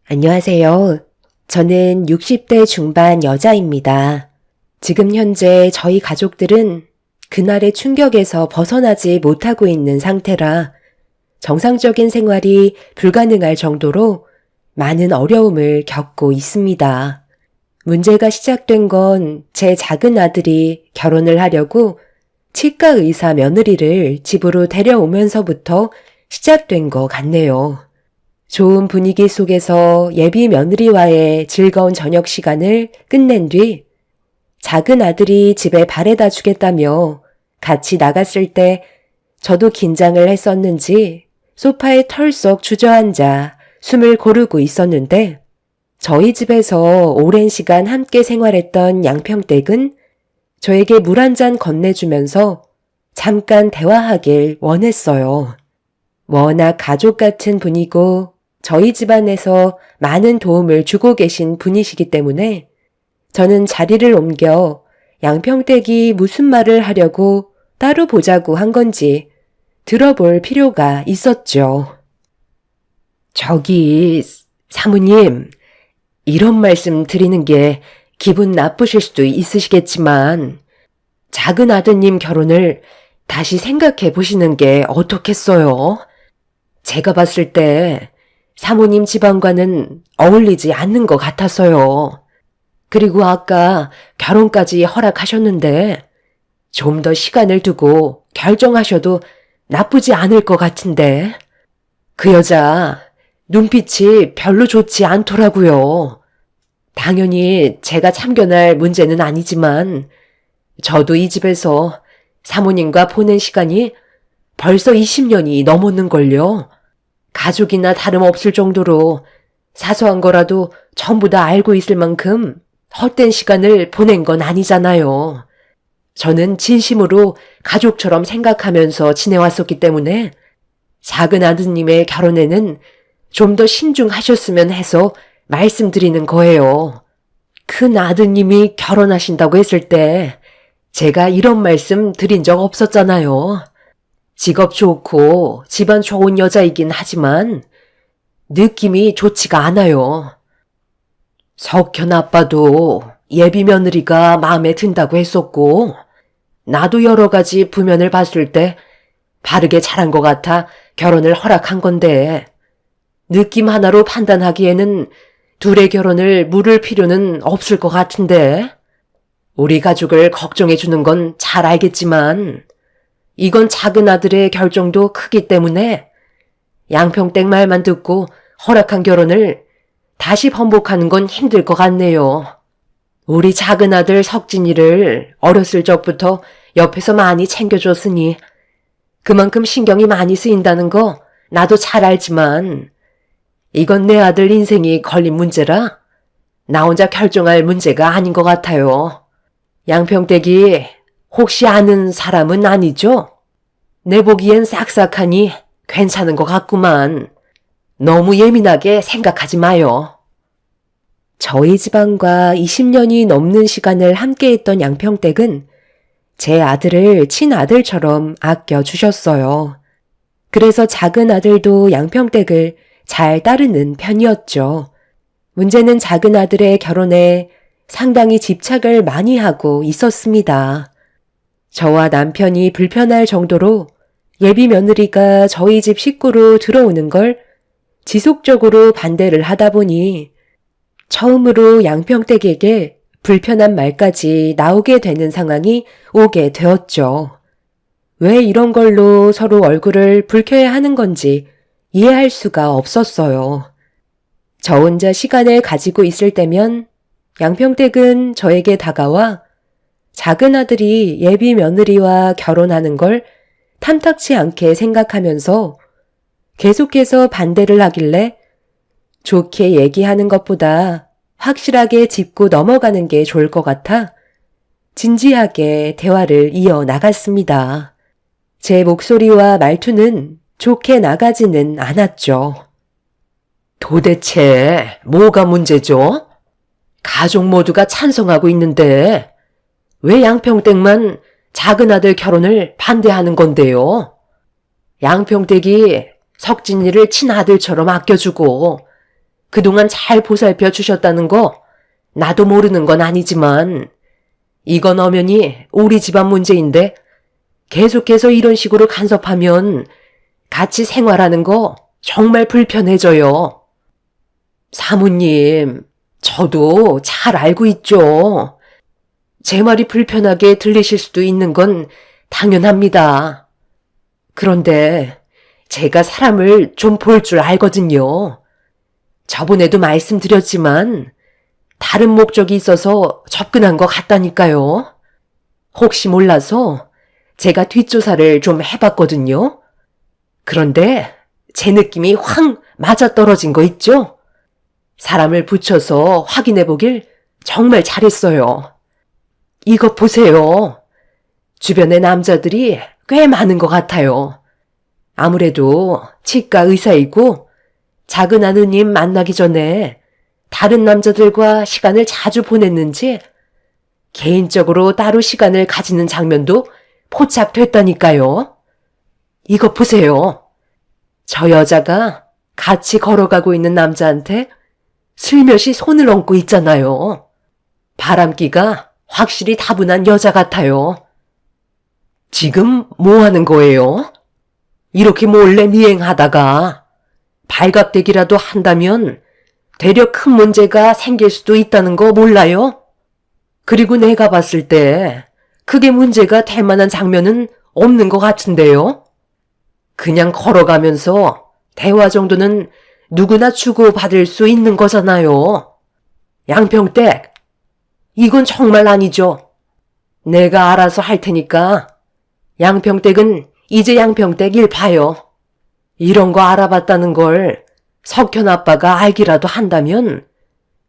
안녕하세요. 저는 60대 중반 여자입니다. 지금 현재 저희 가족들은 그날의 충격에서 벗어나지 못하고 있는 상태라 정상적인 생활이 불가능할 정도로 많은 어려움을 겪고 있습니다. 문제가 시작된 건 제 작은 아들이 결혼을 하려고 치과 의사 며느리를 집으로 데려오면서부터 시작된 것 같네요. 좋은 분위기 속에서 예비 며느리와의 즐거운 저녁 시간을 끝낸 뒤 작은 아들이 집에 바래다 주겠다며 같이 나갔을 때 저도 긴장을 했었는지 소파에 털썩 주저앉아 숨을 고르고 있었는데 저희 집에서 오랜 시간 함께 생활했던 양평댁은 저에게 물 한 잔 건네주면서 잠깐 대화하길 원했어요. 워낙 가족 같은 분이고 저희 집안에서 많은 도움을 주고 계신 분이시기 때문에 저는 자리를 옮겨 양평댁이 무슨 말을 하려고 따로 보자고 한 건지 들어볼 필요가 있었죠. 저기, 사모님, 이런 말씀 드리는 게 기분 나쁘실 수도 있으시겠지만 작은 아드님 결혼을 다시 생각해 보시는 게 어떻겠어요? 제가 봤을 때 사모님 집안과는 어울리지 않는 것 같아서요. 그리고 아까 결혼까지 허락하셨는데 좀 더 시간을 두고 결정하셔도 나쁘지 않을 것 같은데. 그 여자 눈빛이 별로 좋지 않더라고요. 당연히 제가 참견할 문제는 아니지만 저도 이 집에서 사모님과 보낸 시간이 벌써 20년이 넘었는걸요. 가족이나 다름없을 정도로 사소한 거라도 전부 다 알고 있을 만큼 헛된 시간을 보낸 건 아니잖아요. 저는 진심으로 가족처럼 생각하면서 지내왔었기 때문에 작은 아드님의 결혼에는 좀 더 신중하셨으면 해서 말씀드리는 거예요. 큰 아드님이 결혼하신다고 했을 때 제가 이런 말씀 드린 적 없었잖아요. 직업 좋고 집안 좋은 여자이긴 하지만 느낌이 좋지가 않아요. 석현 아빠도 예비 며느리가 마음에 든다고 했었고 나도 여러 가지 부면을 봤을 때 바르게 잘한 것 같아 결혼을 허락한 건데 느낌 하나로 판단하기에는 둘의 결혼을 물을 필요는 없을 것 같은데 우리 가족을 걱정해 주는 건 잘 알겠지만 이건 작은 아들의 결정도 크기 때문에 양평댁 말만 듣고 허락한 결혼을 다시 번복하는 건 힘들 것 같네요. 우리 작은 아들 석진이를 어렸을 적부터 옆에서 많이 챙겨줬으니 그만큼 신경이 많이 쓰인다는 거 나도 잘 알지만 이건 내 아들 인생이 걸린 문제라 나 혼자 결정할 문제가 아닌 것 같아요. 양평댁이 혹시 아는 사람은 아니죠? 내 보기엔 싹싹하니 괜찮은 것 같구만. 너무 예민하게 생각하지 마요. 저희 집안과 20년이 넘는 시간을 함께했던 양평댁은 제 아들을 친아들처럼 아껴주셨어요. 그래서 작은 아들도 양평댁을 잘 따르는 편이었죠. 문제는 작은 아들의 결혼에 상당히 집착을 많이 하고 있었습니다. 저와 남편이 불편할 정도로 예비 며느리가 저희 집 식구로 들어오는 걸 지속적으로 반대를 하다 보니 처음으로 양평댁에게 불편한 말까지 나오게 되는 상황이 오게 되었죠. 왜 이런 걸로 서로 얼굴을 붉혀야 하는 건지 이해할 수가 없었어요. 저 혼자 시간을 가지고 있을 때면 양평댁은 저에게 다가와 작은 아들이 예비 며느리와 결혼하는 걸 탐탁치 않게 생각하면서 계속해서 반대를 하길래 좋게 얘기하는 것보다 확실하게 짚고 넘어가는 게 좋을 것 같아 진지하게 대화를 이어나갔습니다. 제 목소리와 말투는 좋게 나가지는 않았죠. 도대체 뭐가 문제죠? 가족 모두가 찬성하고 있는데 왜 양평댁만 작은 아들 결혼을 반대하는 건데요? 양평댁이 석진이를 친아들처럼 아껴주고 그동안 잘 보살펴 주셨다는 거 나도 모르는 건 아니지만 이건 엄연히 우리 집안 문제인데 계속해서 이런 식으로 간섭하면 같이 생활하는 거 정말 불편해져요. 사모님, 저도 잘 알고 있죠. 제 말이 불편하게 들리실 수도 있는 건 당연합니다. 그런데 제가 사람을 좀 볼 줄 알거든요. 저번에도 말씀드렸지만 다른 목적이 있어서 접근한 것 같다니까요. 혹시 몰라서 제가 뒷조사를 좀 해봤거든요. 그런데 제 느낌이 확 맞아떨어진 거 있죠? 사람을 붙여서 확인해보길 정말 잘했어요. 이것 보세요. 주변에 남자들이 꽤 많은 것 같아요. 아무래도 치과 의사이고 작은 아드님 만나기 전에 다른 남자들과 시간을 자주 보냈는지 개인적으로 따로 시간을 가지는 장면도 포착됐다니까요. 이것 보세요. 저 여자가 같이 걸어가고 있는 남자한테 슬며시 손을 얹고 있잖아요. 바람기가 확실히 다분한 여자 같아요. 지금 뭐 하는 거예요? 이렇게 몰래 미행하다가 발각되기라도 한다면 되려 큰 문제가 생길 수도 있다는 거 몰라요? 그리고 내가 봤을 때 크게 문제가 될 만한 장면은 없는 것 같은데요? 그냥 걸어가면서 대화 정도는 누구나 주고받을 수 있는 거잖아요. 양평댁, 이건 정말 아니죠. 내가 알아서 할 테니까 양평댁은 이제 양평댁 일 봐요. 이런 거 알아봤다는 걸 석현 아빠가 알기라도 한다면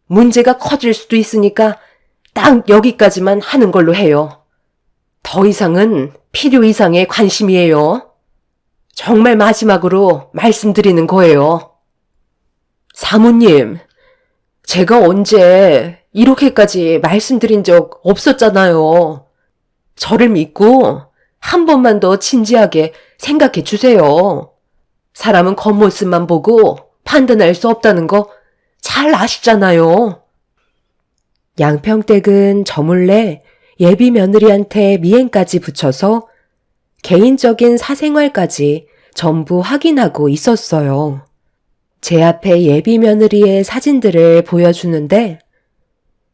문제가 커질 수도 있으니까 딱 여기까지만 하는 걸로 해요. 더 이상은 필요 이상의 관심이에요. 정말 마지막으로 말씀드리는 거예요. 사모님, 제가 언제 이렇게까지 말씀드린 적 없었잖아요. 저를 믿고 한 번만 더 진지하게 생각해 주세요. 사람은 겉모습만 보고 판단할 수 없다는 거 잘 아시잖아요. 양평댁은 저 몰래 예비 며느리한테 미행까지 붙여서 개인적인 사생활까지 전부 확인하고 있었어요. 제 앞에 예비 며느리의 사진들을 보여주는데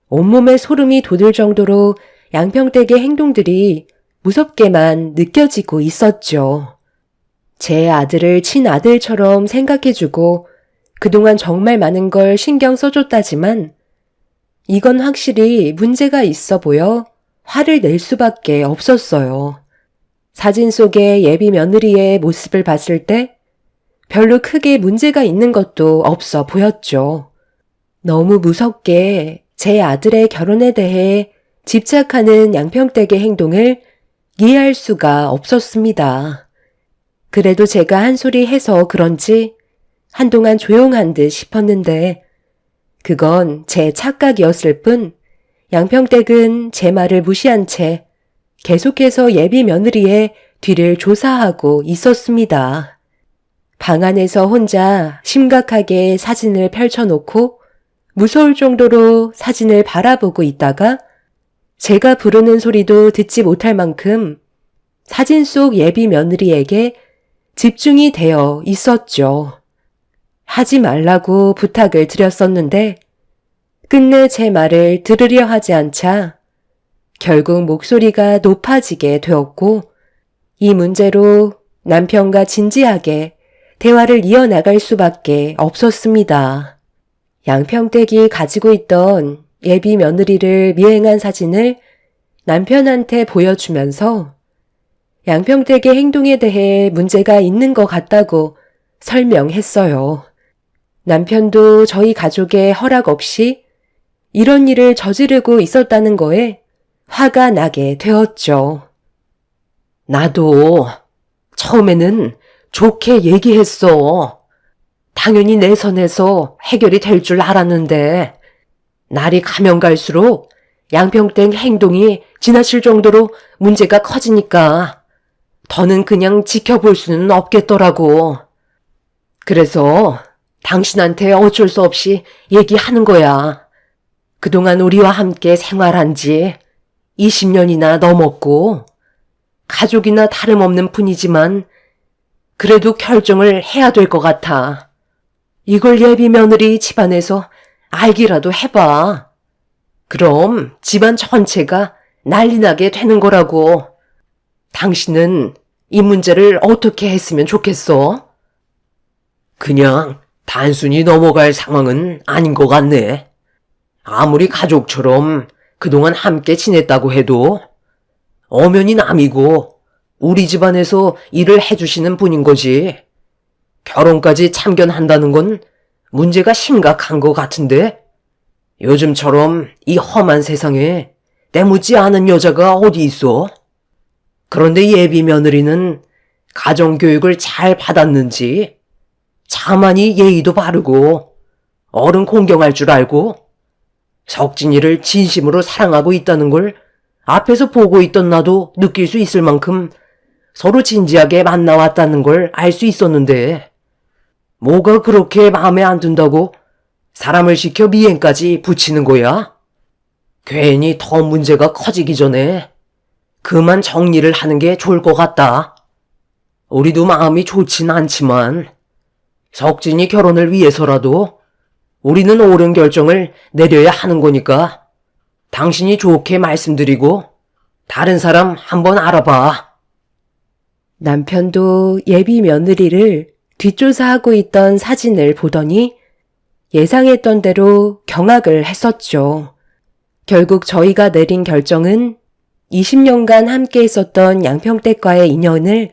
온몸에 소름이 돋을 정도로 양평댁의 행동들이 무섭게만 느껴지고 있었죠. 제 아들을 친아들처럼 생각해주고 그동안 정말 많은 걸 신경 써줬다지만 이건 확실히 문제가 있어 보여 화를 낼 수밖에 없었어요. 사진 속의 예비 며느리의 모습을 봤을 때 별로 크게 문제가 있는 것도 없어 보였죠. 너무 무섭게 제 아들의 결혼에 대해 집착하는 양평댁의 행동을 이해할 수가 없었습니다. 그래도 제가 한 소리 해서 그런지 한동안 조용한 듯 싶었는데 그건 제 착각이었을 뿐 양평댁은 제 말을 무시한 채 계속해서 예비 며느리의 뒤를 조사하고 있었습니다. 방 안에서 혼자 심각하게 사진을 펼쳐놓고 무서울 정도로 사진을 바라보고 있다가 제가 부르는 소리도 듣지 못할 만큼 사진 속 예비 며느리에게 집중이 되어 있었죠. 하지 말라고 부탁을 드렸었는데 끝내 제 말을 들으려 하지 않자 결국 목소리가 높아지게 되었고 이 문제로 남편과 진지하게 대화를 이어나갈 수밖에 없었습니다. 양평댁이 가지고 있던 예비 며느리를 미행한 사진을 남편한테 보여주면서 양평댁의 행동에 대해 문제가 있는 것 같다고 설명했어요. 남편도 저희 가족의 허락 없이 이런 일을 저지르고 있었다는 거에 화가 나게 되었죠. 나도 처음에는 좋게 얘기했어. 당연히 내 선에서 해결이 될 줄 알았는데 날이 가면 갈수록 양평댁 행동이 지나칠 정도로 문제가 커지니까 더는 그냥 지켜볼 수는 없겠더라고. 그래서 당신한테 어쩔 수 없이 얘기하는 거야. 그동안 우리와 함께 생활한 지 20년이나 넘었고, 가족이나 다름없는 분이지만, 그래도 결정을 해야 될 것 같아. 이걸 예비 며느리 집안에서 알기라도 해봐. 그럼 집안 전체가 난리나게 되는 거라고. 당신은 이 문제를 어떻게 했으면 좋겠어? 그냥 단순히 넘어갈 상황은 아닌 것 같네. 아무리 가족처럼 그동안 함께 지냈다고 해도 엄연히 남이고 우리 집안에서 일을 해주시는 분인 거지. 결혼까지 참견한다는 건 문제가 심각한 것 같은데? 요즘처럼 이 험한 세상에 때묻지 않은 여자가 어디 있어? 그런데 예비 며느리는 가정교육을 잘 받았는지 차마니 예의도 바르고 어른 공경할 줄 알고 석진이를 진심으로 사랑하고 있다는 걸 앞에서 보고 있던 나도 느낄 수 있을 만큼 서로 진지하게 만나왔다는 걸 알 수 있었는데 뭐가 그렇게 마음에 안 든다고 사람을 시켜 미행까지 붙이는 거야? 괜히 더 문제가 커지기 전에 그만 정리를 하는 게 좋을 것 같다. 우리도 마음이 좋진 않지만 석진이 결혼을 위해서라도 우리는 옳은 결정을 내려야 하는 거니까 당신이 좋게 말씀드리고 다른 사람 한번 알아봐. 남편도 예비 며느리를 뒷조사하고 있던 사진을 보더니 예상했던 대로 경악을 했었죠. 결국 저희가 내린 결정은 20년간 함께 있었던 양평댁과의 인연을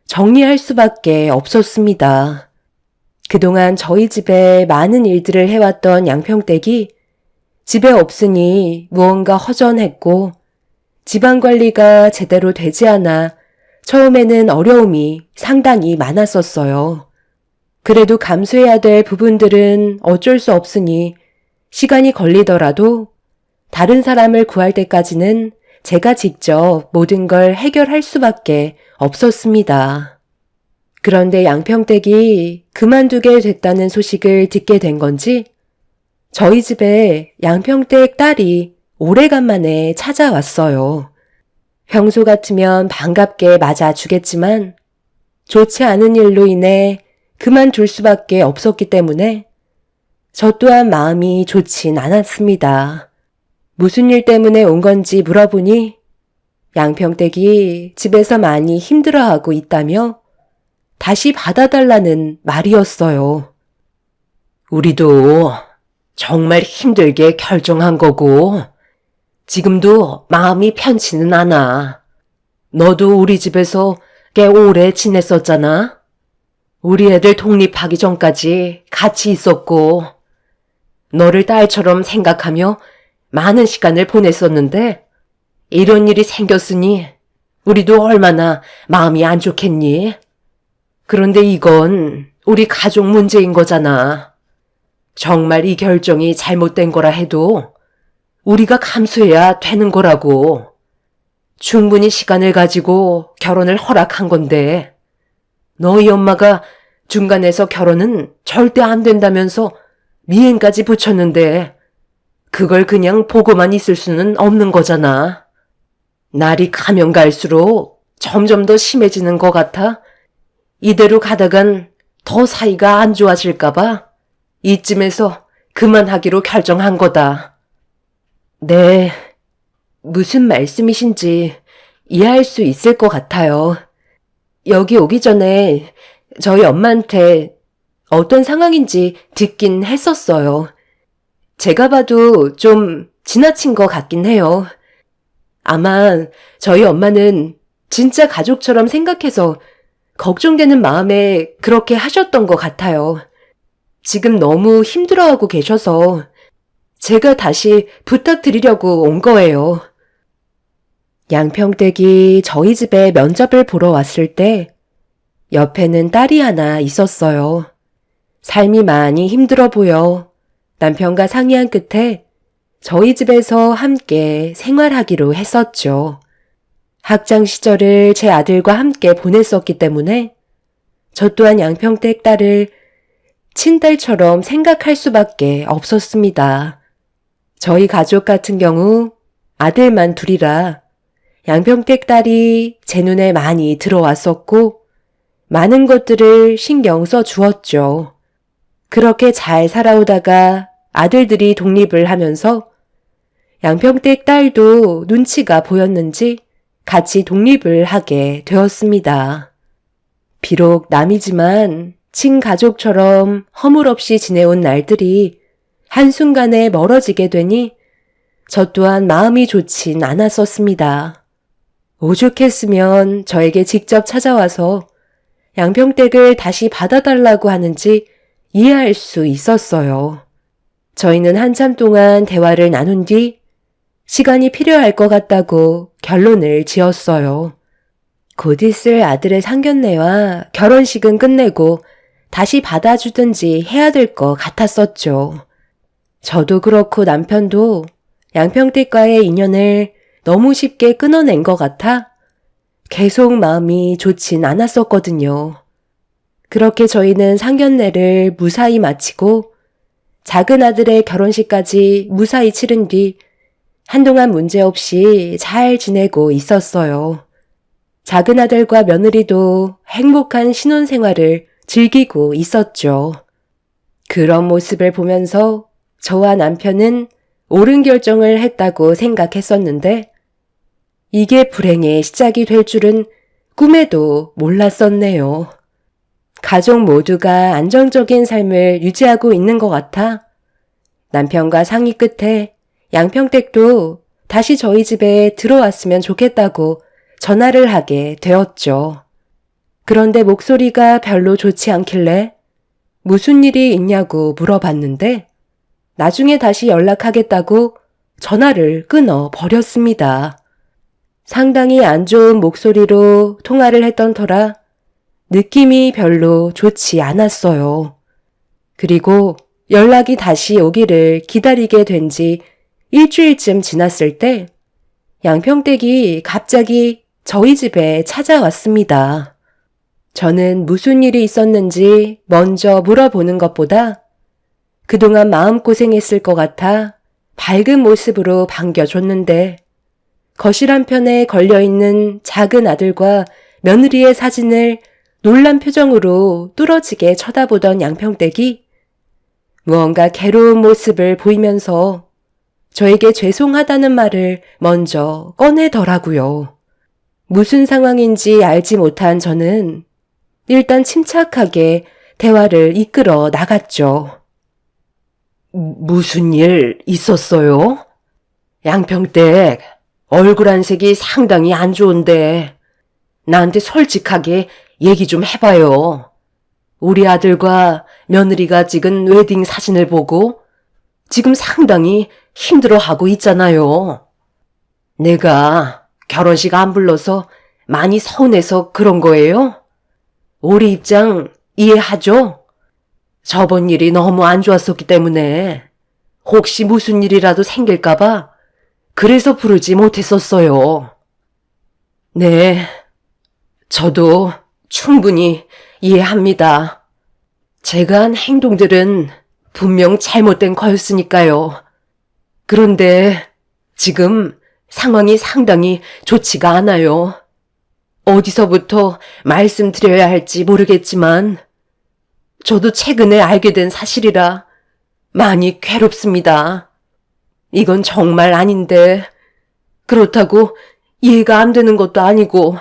정리할 수밖에 없었습니다. 그동안 저희 집에 많은 일들을 해왔던 양평댁이 집에 없으니 무언가 허전했고 집안 관리가 제대로 되지 않아 처음에는 어려움이 상당히 많았었어요. 그래도 감수해야 될 부분들은 어쩔 수 없으니 시간이 걸리더라도 다른 사람을 구할 때까지는 제가 직접 모든 걸 해결할 수밖에 없었습니다. 그런데 양평댁이 그만두게 됐다는 소식을 듣게 된 건지 저희 집에 양평댁 딸이 오래간만에 찾아왔어요. 평소 같으면 반갑게 맞아주겠지만 좋지 않은 일로 인해 그만둘 수밖에 없었기 때문에 저 또한 마음이 좋진 않았습니다. 무슨 일 때문에 온 건지 물어보니 양평댁이 집에서 많이 힘들어하고 있다며 다시 받아달라는 말이었어요. 우리도 정말 힘들게 결정한 거고 지금도 마음이 편치는 않아. 너도 우리 집에서 꽤 오래 지냈었잖아. 우리 애들 독립하기 전까지 같이 있었고 너를 딸처럼 생각하며 많은 시간을 보냈었는데 이런 일이 생겼으니 우리도 얼마나 마음이 안 좋겠니? 그런데 이건 우리 가족 문제인 거잖아. 정말 이 결정이 잘못된 거라 해도 우리가 감수해야 되는 거라고. 충분히 시간을 가지고 결혼을 허락한 건데 너희 엄마가 중간에서 결혼은 절대 안 된다면서 미행까지 붙였는데 그걸 그냥 보고만 있을 수는 없는 거잖아. 날이 가면 갈수록 점점 더 심해지는 것 같아. 이대로 가다간 더 사이가 안 좋아질까봐 이쯤에서 그만하기로 결정한 거다. 네, 무슨 말씀이신지 이해할 수 있을 것 같아요. 여기 오기 전에 저희 엄마한테 어떤 상황인지 듣긴 했었어요. 제가 봐도 좀 지나친 것 같긴 해요. 아마 저희 엄마는 진짜 가족처럼 생각해서 걱정되는 마음에 그렇게 하셨던 것 같아요. 지금 너무 힘들어하고 계셔서 제가 다시 부탁드리려고 온 거예요. 양평댁이 저희 집에 면접을 보러 왔을 때 옆에는 딸이 하나 있었어요. 삶이 많이 힘들어 보여 남편과 상의한 끝에 저희 집에서 함께 생활하기로 했었죠. 학창 시절을 제 아들과 함께 보냈었기 때문에 저 또한 양평댁 딸을 친딸처럼 생각할 수밖에 없었습니다. 저희 가족 같은 경우 아들만 둘이라 양평댁 딸이 제 눈에 많이 들어왔었고 많은 것들을 신경 써 주었죠. 그렇게 잘 살아오다가 아들들이 독립을 하면서 양평댁 딸도 눈치가 보였는지 같이 독립을 하게 되었습니다. 비록 남이지만 친가족처럼 허물없이 지내온 날들이 한순간에 멀어지게 되니 저 또한 마음이 좋진 않았었습니다. 오죽했으면 저에게 직접 찾아와서 양평댁을 다시 받아달라고 하는지 이해할 수 있었어요. 저희는 한참 동안 대화를 나눈 뒤 시간이 필요할 것 같다고 결론을 지었어요. 곧 있을 아들의 상견례와 결혼식은 끝내고 다시 받아주든지 해야 될 것 같았었죠. 저도 그렇고 남편도 양평댁과의 인연을 너무 쉽게 끊어낸 것 같아 계속 마음이 좋진 않았었거든요. 그렇게 저희는 상견례를 무사히 마치고 작은 아들의 결혼식까지 무사히 치른 뒤 한동안 문제없이 잘 지내고 있었어요. 작은 아들과 며느리도 행복한 신혼생활을 즐기고 있었죠. 그런 모습을 보면서 저와 남편은 옳은 결정을 했다고 생각했었는데 이게 불행의 시작이 될 줄은 꿈에도 몰랐었네요. 가족 모두가 안정적인 삶을 유지하고 있는 것 같아 남편과 상의 끝에 양평댁도 다시 저희 집에 들어왔으면 좋겠다고 전화를 하게 되었죠. 그런데 목소리가 별로 좋지 않길래 무슨 일이 있냐고 물어봤는데 나중에 다시 연락하겠다고 전화를 끊어 버렸습니다. 상당히 안 좋은 목소리로 통화를 했던 터라 느낌이 별로 좋지 않았어요. 그리고 연락이 다시 오기를 기다리게 된 지 일주일쯤 지났을 때 양평댁이 갑자기 저희 집에 찾아왔습니다. 저는 무슨 일이 있었는지 먼저 물어보는 것보다 그동안 마음고생했을 것 같아 밝은 모습으로 반겨줬는데 거실 한편에 걸려있는 작은 아들과 며느리의 사진을 놀란 표정으로 뚫어지게 쳐다보던 양평댁이 무언가 괴로운 모습을 보이면서 저에게 죄송하다는 말을 먼저 꺼내더라고요. 무슨 상황인지 알지 못한 저는 일단 침착하게 대화를 이끌어 나갔죠. 무슨 일 있었어요? 양평댁, 얼굴 안색이 상당히 안 좋은데 나한테 솔직하게 얘기 좀 해봐요. 우리 아들과 며느리가 찍은 웨딩 사진을 보고 지금 상당히 힘들어하고 있잖아요. 내가 결혼식 안 불러서 많이 서운해서 그런 거예요? 우리 입장 이해하죠? 저번 일이 너무 안 좋았었기 때문에 혹시 무슨 일이라도 생길까봐 그래서 부르지 못했었어요. 네, 저도 충분히 이해합니다. 제가 한 행동들은 분명 잘못된 거였으니까요. 그런데 지금 상황이 상당히 좋지가 않아요. 어디서부터 말씀드려야 할지 모르겠지만 저도 최근에 알게 된 사실이라 많이 괴롭습니다. 이건 정말 아닌데 그렇다고 이해가 안 되는 것도 아니고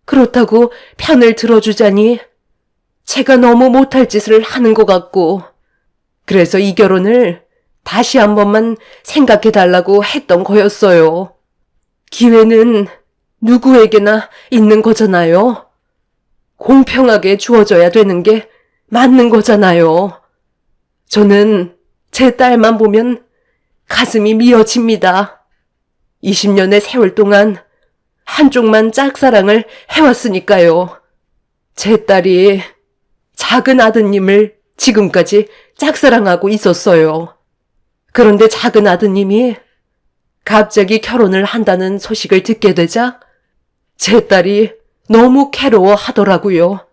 그렇다고 편을 들어주자니 제가 너무 못할 짓을 하는 것 같고 그래서 이 결혼을 다시 한 번만 생각해달라고 했던 거였어요. 기회는 누구에게나 있는 거잖아요. 공평하게 주어져야 되는 게 맞는 거잖아요. 저는 제 딸만 보면 가슴이 미어집니다. 20년의 세월 동안 한쪽만 짝사랑을 해왔으니까요. 제 딸이 작은 아드님을 지금까지 짝사랑하고 있었어요. 그런데 작은 아드님이 갑자기 결혼을 한다는 소식을 듣게 되자 제 딸이 너무 괴로워하더라고요.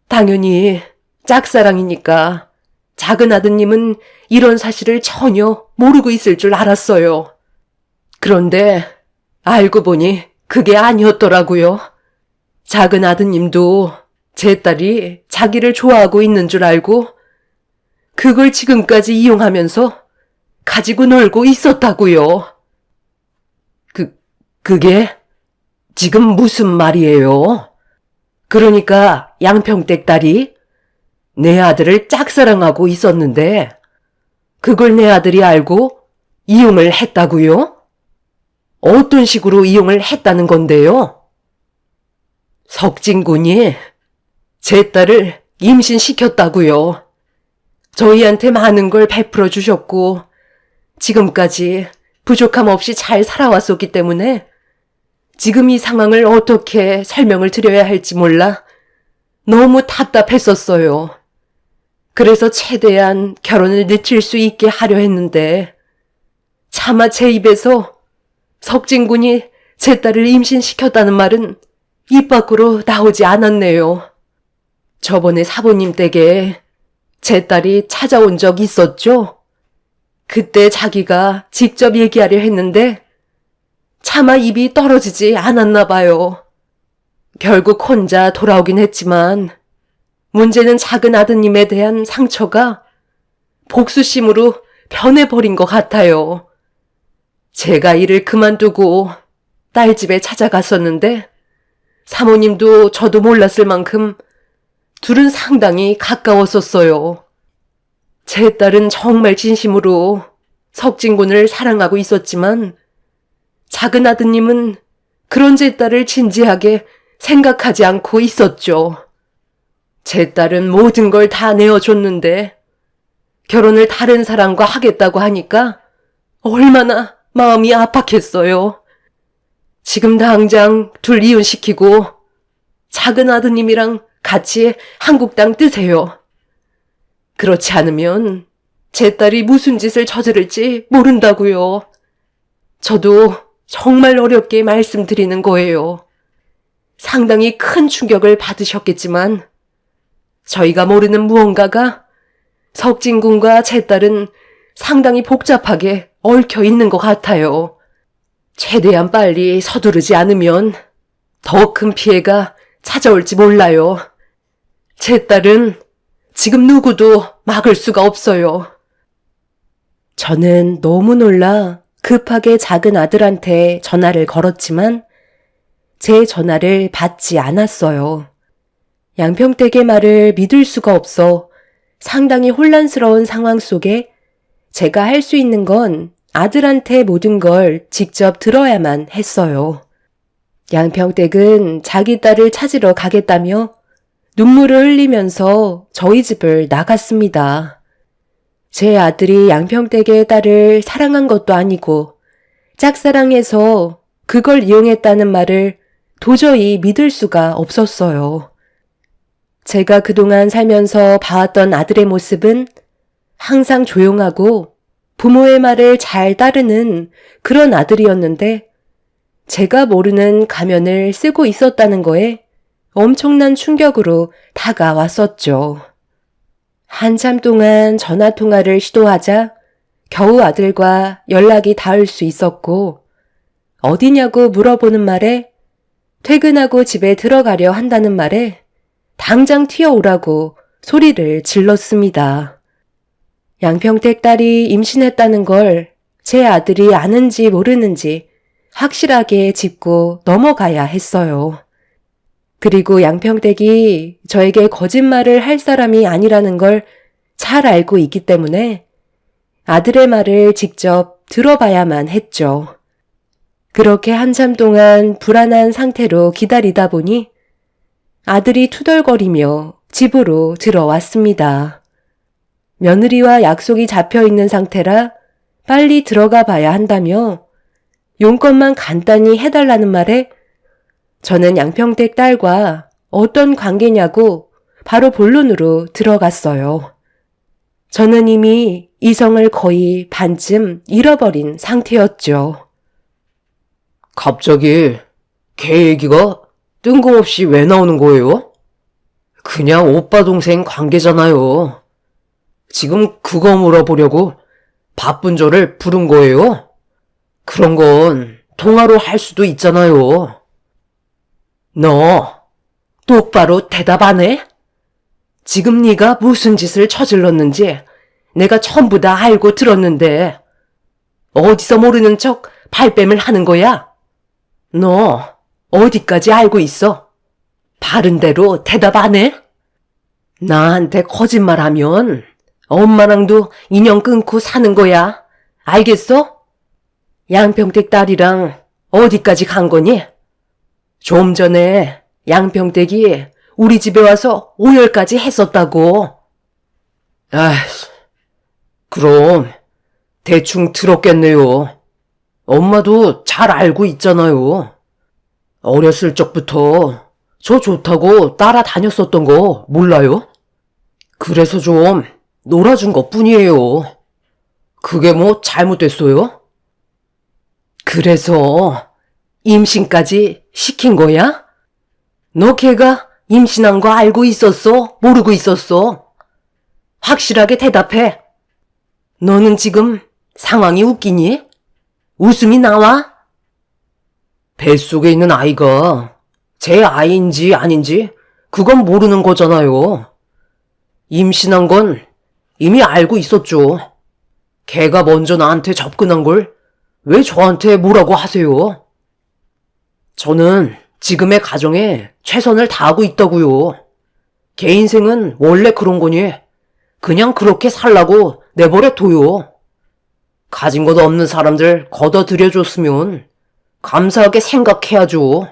당연히 짝사랑이니까 작은 아드님은 이런 사실을 전혀 모르고 있을 줄 알았어요. 그런데 알고 보니 그게 아니었더라고요. 작은 아드님도 제 딸이 자기를 좋아하고 있는 줄 알고 그걸 지금까지 이용하면서 가지고 놀고 있었다고요. 그게 지금 무슨 말이에요? 그러니까 양평댁 딸이 내 아들을 짝사랑하고 있었는데 그걸 내 아들이 알고 이용을 했다고요? 어떤 식으로 이용을 했다는 건데요? 석진군이 제 딸을 임신시켰다고요. 저희한테 많은 걸 베풀어 주셨고 지금까지 부족함 없이 잘 살아왔었기 때문에 지금 이 상황을 어떻게 설명을 드려야 할지 몰라 너무 답답했었어요. 그래서 최대한 결혼을 늦출 수 있게 하려 했는데 차마 제 입에서 석진군이 제 딸을 임신시켰다는 말은 입 밖으로 나오지 않았네요. 저번에 사부님 댁에 제 딸이 찾아온 적 있었죠? 그때 자기가 직접 얘기하려 했는데 차마 입이 떨어지지 않았나 봐요. 결국 혼자 돌아오긴 했지만 문제는 작은 아드님에 대한 상처가 복수심으로 변해버린 것 같아요. 제가 일을 그만두고 딸 집에 찾아갔었는데 사모님도 저도 몰랐을 만큼 둘은 상당히 가까웠었어요. 제 딸은 정말 진심으로 석진군을 사랑하고 있었지만 작은 아드님은 그런 제 딸을 진지하게 생각하지 않고 있었죠. 제 딸은 모든 걸 다 내어줬는데 결혼을 다른 사람과 하겠다고 하니까 얼마나 마음이 아팠겠어요. 지금 당장 둘 이혼시키고 작은 아드님이랑 같이 한국 땅 뜨세요. 그렇지 않으면 제 딸이 무슨 짓을 저지를지 모른다고요. 저도 정말 어렵게 말씀드리는 거예요. 상당히 큰 충격을 받으셨겠지만 저희가 모르는 무언가가 석진군과 제 딸은 상당히 복잡하게 얽혀 있는 것 같아요. 최대한 빨리 서두르지 않으면 더 큰 피해가 찾아올지 몰라요. 제 딸은 지금 누구도 막을 수가 없어요. 저는 너무 놀라 급하게 작은 아들한테 전화를 걸었지만 제 전화를 받지 않았어요. 양평댁의 말을 믿을 수가 없어 상당히 혼란스러운 상황 속에 제가 할 수 있는 건 아들한테 모든 걸 직접 들어야만 했어요. 양평댁은 자기 딸을 찾으러 가겠다며 눈물을 흘리면서 저희 집을 나갔습니다. 제 아들이 양평댁의 딸을 사랑한 것도 아니고 짝사랑해서 그걸 이용했다는 말을 도저히 믿을 수가 없었어요. 제가 그동안 살면서 봐왔던 아들의 모습은 항상 조용하고 부모의 말을 잘 따르는 그런 아들이었는데 제가 모르는 가면을 쓰고 있었다는 거에 엄청난 충격으로 다가왔었죠. 한참 동안 전화통화를 시도하자 겨우 아들과 연락이 닿을 수 있었고 어디냐고 물어보는 말에 퇴근하고 집에 들어가려 한다는 말에 당장 튀어오라고 소리를 질렀습니다. 양평댁 딸이 임신했다는 걸 제 아들이 아는지 모르는지 확실하게 짚고 넘어가야 했어요. 그리고 양평댁이 저에게 거짓말을 할 사람이 아니라는 걸 잘 알고 있기 때문에 아들의 말을 직접 들어봐야만 했죠. 그렇게 한참 동안 불안한 상태로 기다리다 보니 아들이 투덜거리며 집으로 들어왔습니다. 며느리와 약속이 잡혀 있는 상태라 빨리 들어가 봐야 한다며 용건만 간단히 해달라는 말에 저는 양평댁 딸과 어떤 관계냐고 바로 본론으로 들어갔어요. 저는 이미 이성을 거의 반쯤 잃어버린 상태였죠. 갑자기 걔 얘기가 뜬금없이 왜 나오는 거예요? 그냥 오빠 동생 관계잖아요. 지금 그거 물어보려고 바쁜 저를 부른 거예요? 그런 건 통화로 할 수도 있잖아요. 너 똑바로 대답 안 해? 지금 네가 무슨 짓을 저질렀는지 내가 전부 다 알고 들었는데 어디서 모르는 척 발뺌을 하는 거야? 너 어디까지 알고 있어? 바른 대로 대답 안 해? 나한테 거짓말하면 엄마랑도 인연 끊고 사는 거야. 알겠어? 양평댁 딸이랑 어디까지 간 거니? 좀 전에 양평댁이 우리 집에 와서 오열까지 했었다고. 아, 그럼 대충 들었겠네요. 엄마도 잘 알고 있잖아요. 어렸을 적부터 저 좋다고 따라다녔었던 거 몰라요? 그래서 좀 놀아준 것 뿐이에요. 그게 뭐 잘못됐어요? 그래서 임신까지 시킨 거야? 너 걔가 임신한 거 알고 있었어? 모르고 있었어? 확실하게 대답해. 너는 지금 상황이 웃기니? 웃음이 나와? 뱃속에 있는 아이가 제 아이인지 아닌지 그건 모르는 거잖아요. 임신한 건 이미 알고 있었죠. 걔가 먼저 나한테 접근한 걸 왜 저한테 뭐라고 하세요? 저는 지금의 가정에 최선을 다하고 있다고요. 걔 인생은 원래 그런 거니 그냥 그렇게 살라고 내버려 둬요. 가진 것 없는 사람들 걷어들여줬으면 감사하게 생각해야죠.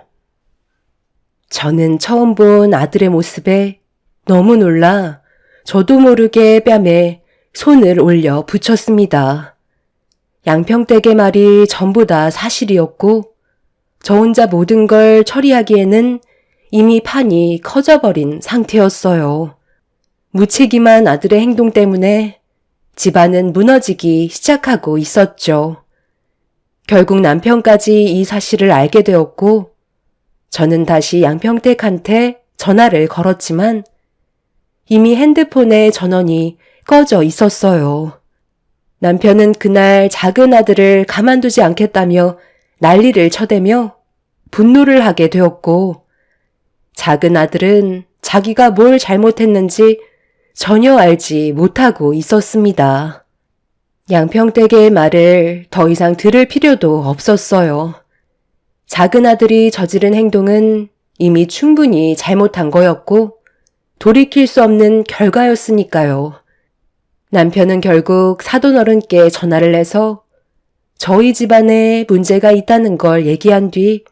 저는 처음 본 아들의 모습에 너무 놀라 저도 모르게 뺨에 손을 올려 붙였습니다. 양평댁의 말이 전부 다 사실이었고 저 혼자 모든 걸 처리하기에는 이미 판이 커져버린 상태였어요. 무책임한 아들의 행동 때문에 집안은 무너지기 시작하고 있었죠. 결국 남편까지 이 사실을 알게 되었고 저는 다시 양평댁한테 전화를 걸었지만 이미 핸드폰의 전원이 꺼져 있었어요. 남편은 그날 작은 아들을 가만두지 않겠다며 난리를 쳐대며 분노를 하게 되었고 작은 아들은 자기가 뭘 잘못했는지 전혀 알지 못하고 있었습니다. 양평댁의 말을 더 이상 들을 필요도 없었어요. 작은 아들이 저지른 행동은 이미 충분히 잘못한 거였고 돌이킬 수 없는 결과였으니까요. 남편은 결국 사돈어른께 전화를 해서 저희 집안에 문제가 있다는 걸 얘기한 뒤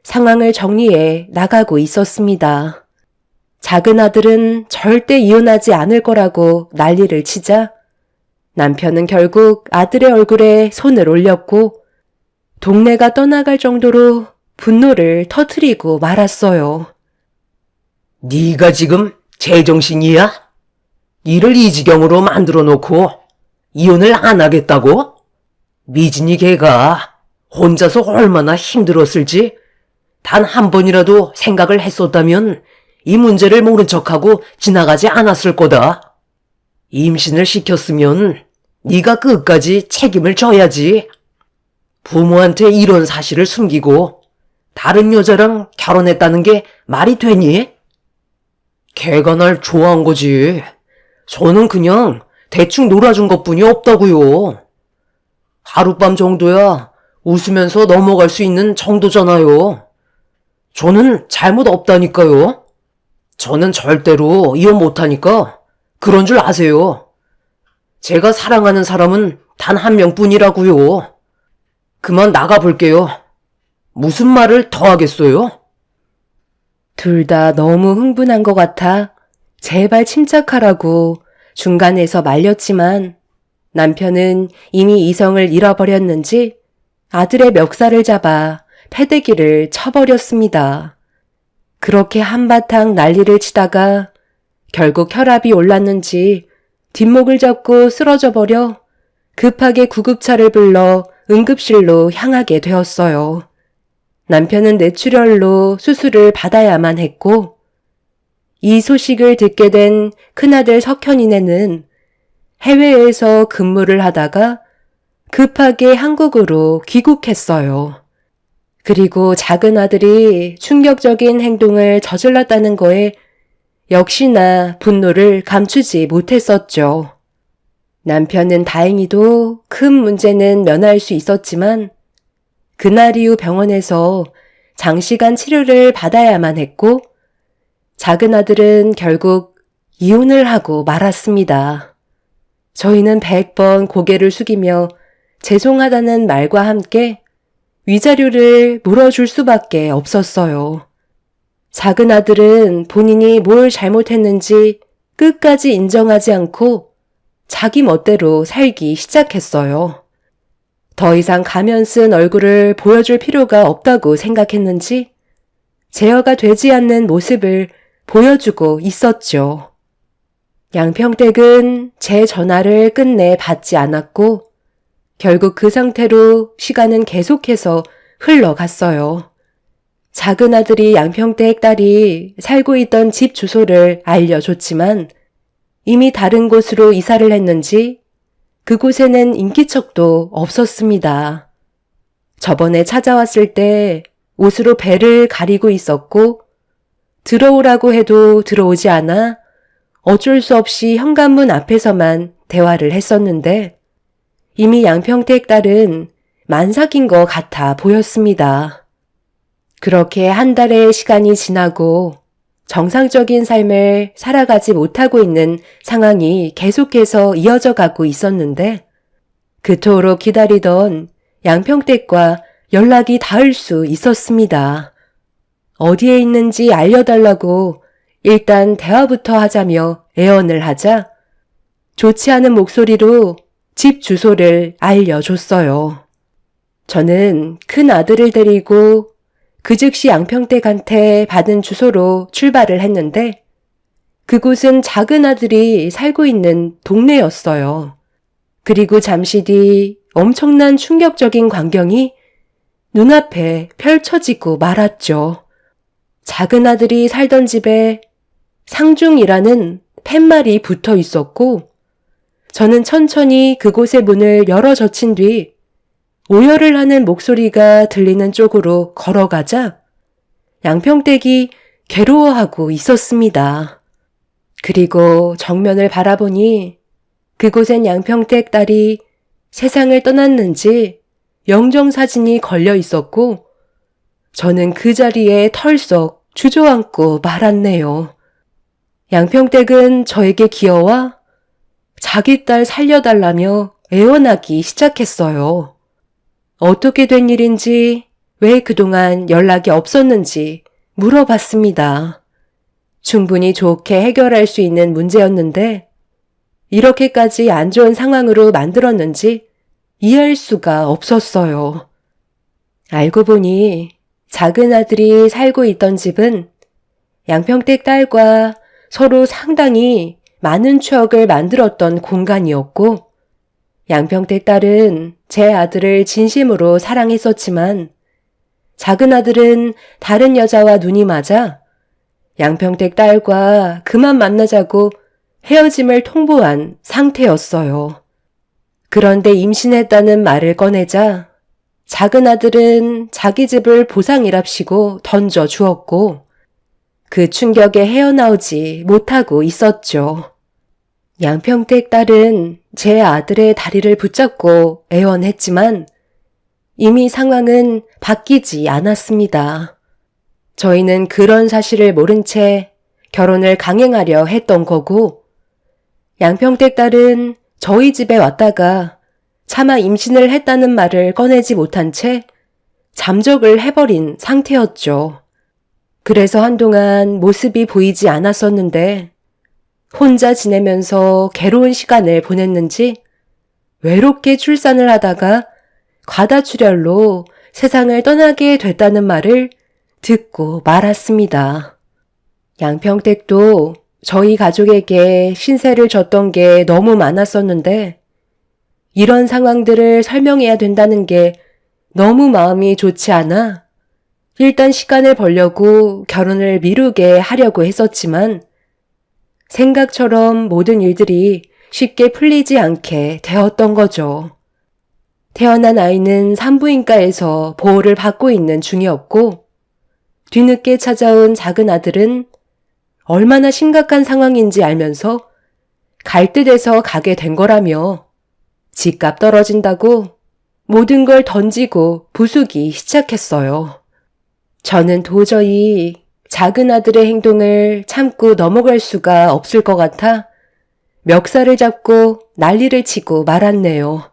상황을 정리해 나가고 있었습니다. 작은 아들은 절대 이혼하지 않을 거라고 난리를 치자 남편은 결국 아들의 얼굴에 손을 올렸고 동네가 떠나갈 정도로 분노를 터뜨리고 말았어요. 네가 지금 제정신이야? 일을 이 지경으로 만들어 놓고 이혼을 안 하겠다고? 미진이 걔가 혼자서 얼마나 힘들었을지 단 한 번이라도 생각을 했었다면 이 문제를 모른 척하고 지나가지 않았을 거다. 임신을 시켰으면 네가 끝까지 책임을 져야지. 부모한테 이런 사실을 숨기고 다른 여자랑 결혼했다는 게 말이 되니? 걔가 날 좋아한 거지. 저는 그냥 대충 놀아준 것뿐이 없다고요. 하룻밤 정도야 웃으면서 넘어갈 수 있는 정도잖아요. 저는 잘못 없다니까요. 저는 절대로 이혼 못하니까 그런 줄 아세요. 제가 사랑하는 사람은 단 한 명뿐이라고요. 그만 나가볼게요. 무슨 말을 더 하겠어요? 둘 다 너무 흥분한 것 같아 제발 침착하라고 중간에서 말렸지만 남편은 이미 이성을 잃어버렸는지 아들의 멱살을 잡아 패대기를 쳐버렸습니다. 그렇게 한바탕 난리를 치다가 결국 혈압이 올랐는지 뒷목을 잡고 쓰러져 버려 급하게 구급차를 불러 응급실로 향하게 되었어요. 남편은 뇌출혈로 수술을 받아야만 했고 이 소식을 듣게 된 큰아들 석현이네는 해외에서 근무를 하다가 급하게 한국으로 귀국했어요. 그리고 작은 아들이 충격적인 행동을 저질렀다는 거에 역시나 분노를 감추지 못했었죠. 남편은 다행히도 큰 문제는 면할 수 있었지만 그날 이후 병원에서 장시간 치료를 받아야만 했고 작은 아들은 결국 이혼을 하고 말았습니다. 저희는 100번 고개를 숙이며 죄송하다는 말과 함께 위자료를 물어줄 수밖에 없었어요. 작은 아들은 본인이 뭘 잘못했는지 끝까지 인정하지 않고 자기 멋대로 살기 시작했어요. 더 이상 가면 쓴 얼굴을 보여줄 필요가 없다고 생각했는지 제어가 되지 않는 모습을 보여주고 있었죠. 양평댁은 제 전화를 끝내 받지 않았고 결국 그 상태로 시간은 계속해서 흘러갔어요. 작은 아들이 양평댁 딸이 살고 있던 집 주소를 알려줬지만 이미 다른 곳으로 이사를 했는지 그곳에는 인기척도 없었습니다. 저번에 찾아왔을 때 옷으로 배를 가리고 있었고 들어오라고 해도 들어오지 않아 어쩔 수 없이 현관문 앞에서만 대화를 했었는데 이미 양평택 딸은 만삭인 것 같아 보였습니다. 그렇게 한 달의 시간이 지나고 정상적인 삶을 살아가지 못하고 있는 상황이 계속해서 이어져 가고 있었는데 그토록 기다리던 양평댁과 연락이 닿을 수 있었습니다. 어디에 있는지 알려달라고 일단 대화부터 하자며 애원을 하자 좋지 않은 목소리로 집 주소를 알려줬어요. 저는 큰 아들을 데리고 그 즉시 양평댁한테 받은 주소로 출발을 했는데 그곳은 작은 아들이 살고 있는 동네였어요. 그리고 잠시 뒤 엄청난 충격적인 광경이 눈앞에 펼쳐지고 말았죠. 작은 아들이 살던 집에 상중이라는 팻말이 붙어 있었고 저는 천천히 그곳의 문을 열어 젖힌 뒤 오열을 하는 목소리가 들리는 쪽으로 걸어가자 양평댁이 괴로워하고 있었습니다. 그리고 정면을 바라보니 그곳엔 양평댁 딸이 세상을 떠났는지 영정사진이 걸려 있었고 저는 그 자리에 털썩 주저앉고 말았네요. 양평댁은 저에게 기어와 자기 딸 살려달라며 애원하기 시작했어요. 어떻게 된 일인지, 왜 그동안 연락이 없었는지 물어봤습니다. 충분히 좋게 해결할 수 있는 문제였는데 이렇게까지 안 좋은 상황으로 만들었는지 이해할 수가 없었어요. 알고 보니 작은 아들이 살고 있던 집은 양평댁 딸과 서로 상당히 많은 추억을 만들었던 공간이었고 양평댁 딸은 제 아들을 진심으로 사랑했었지만 작은 아들은 다른 여자와 눈이 맞아 양평댁 딸과 그만 만나자고 헤어짐을 통보한 상태였어요. 그런데 임신했다는 말을 꺼내자 작은 아들은 자기 집을 보상이랍시고 던져 주었고 그 충격에 헤어나오지 못하고 있었죠. 양평댁 딸은 제 아들의 다리를 붙잡고 애원했지만 이미 상황은 바뀌지 않았습니다. 저희는 그런 사실을 모른 채 결혼을 강행하려 했던 거고 양평댁 딸은 저희 집에 왔다가 차마 임신을 했다는 말을 꺼내지 못한 채 잠적을 해버린 상태였죠. 그래서 한동안 모습이 보이지 않았었는데 혼자 지내면서 괴로운 시간을 보냈는지 외롭게 출산을 하다가 과다출혈로 세상을 떠나게 됐다는 말을 듣고 말았습니다. 양평댁도 저희 가족에게 신세를 졌던 게 너무 많았었는데 이런 상황들을 설명해야 된다는 게 너무 마음이 좋지 않아 일단 시간을 벌려고 결혼을 미루게 하려고 했었지만 생각처럼 모든 일들이 쉽게 풀리지 않게 되었던 거죠. 태어난 아이는 산부인과에서 보호를 받고 있는 중이었고, 뒤늦게 찾아온 작은 아들은 얼마나 심각한 상황인지 알면서 갈 듯해서 가게 된 거라며 집값 떨어진다고 모든 걸 던지고 부수기 시작했어요. 저는 도저히 작은 아들의 행동을 참고 넘어갈 수가 없을 것 같아 멱살을 잡고 난리를 치고 말았네요.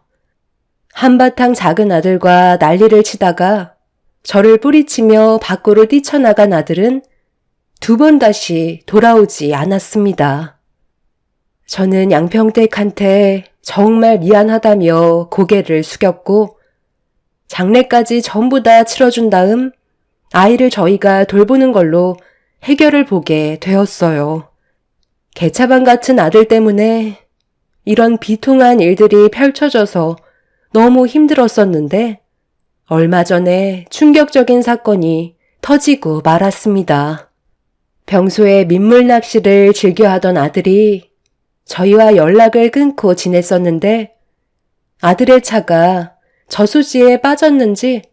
한바탕 작은 아들과 난리를 치다가 저를 뿌리치며 밖으로 뛰쳐나간 아들은 2번 다시 돌아오지 않았습니다. 저는 양평댁한테 정말 미안하다며 고개를 숙였고 장례까지 전부 다 치러준 다음 아이를 저희가 돌보는 걸로 해결을 보게 되었어요. 개차반 같은 아들 때문에 이런 비통한 일들이 펼쳐져서 너무 힘들었었는데 얼마 전에 충격적인 사건이 터지고 말았습니다. 평소에 민물 낚시를 즐겨하던 아들이 저희와 연락을 끊고 지냈었는데 아들의 차가 저수지에 빠졌는지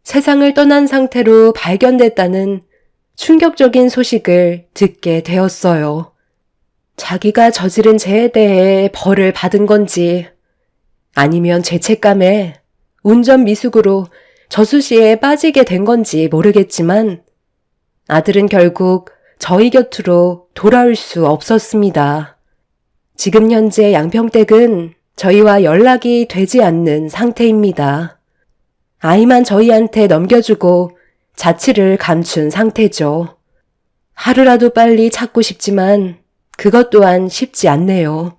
세상을 떠난 상태로 발견됐다는 충격적인 소식을 듣게 되었어요. 자기가 저지른 죄에 대해 벌을 받은 건지 아니면 죄책감에 운전 미숙으로 저수지에 빠지게 된 건지 모르겠지만 아들은 결국 저희 곁으로 돌아올 수 없었습니다. 지금 현재 양평댁은 저희와 연락이 되지 않는 상태입니다. 아이만 저희한테 넘겨주고 자취를 감춘 상태죠. 하루라도 빨리 찾고 싶지만 그것 또한 쉽지 않네요.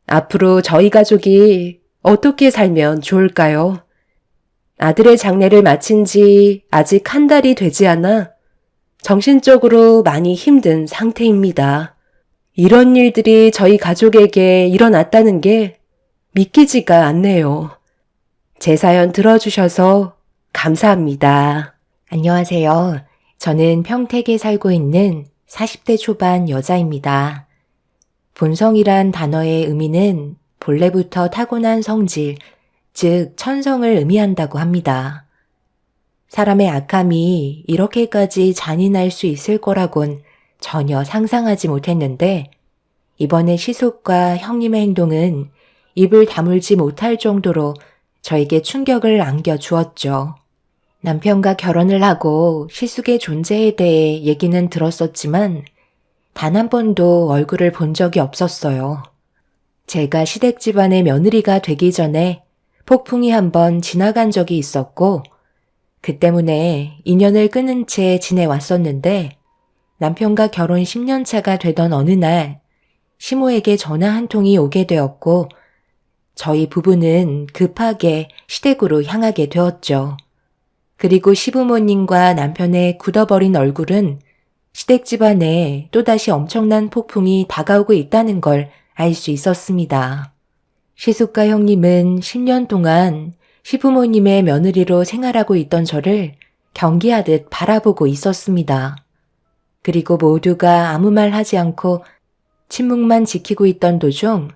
앞으로 저희 가족이 어떻게 살면 좋을까요? 아들의 장례를 마친 지 아직 한 달이 되지 않아 정신적으로 많이 힘든 상태입니다. 이런 일들이 저희 가족에게 일어났다는 게 믿기지가 않네요. 제 사연 들어주셔서 감사합니다. 안녕하세요. 저는 평택에 살고 있는 40대 초반 여자입니다. 본성이란 단어의 의미는 본래부터 타고난 성질, 즉 천성을 의미한다고 합니다. 사람의 악함이 이렇게까지 잔인할 수 있을 거라곤 전혀 상상하지 못했는데 이번에 시숙과 형님의 행동은 입을 다물지 못할 정도로 저에게 충격을 안겨주었죠. 남편과 결혼을 하고 시숙의 존재에 대해 얘기는 들었었지만 단 한 번도 얼굴을 본 적이 없었어요. 제가 시댁 집안의 며느리가 되기 전에 폭풍이 한 번 지나간 적이 있었고 그 때문에 인연을 끊은 채 지내왔었는데 남편과 결혼 10년 차가 되던 어느 날 시모에게 전화 한 통이 오게 되었고 저희 부부는 급하게 시댁으로 향하게 되었죠. 그리고 시부모님과 남편의 굳어버린 얼굴은 시댁 집안에 또다시 엄청난 폭풍이 다가오고 있다는 걸 알 수 있었습니다. 시숙과 형님은 10년 동안 시부모님의 며느리로 생활하고 있던 저를 경계하듯 바라보고 있었습니다. 그리고 모두가 아무 말 하지 않고 침묵만 지키고 있던 도중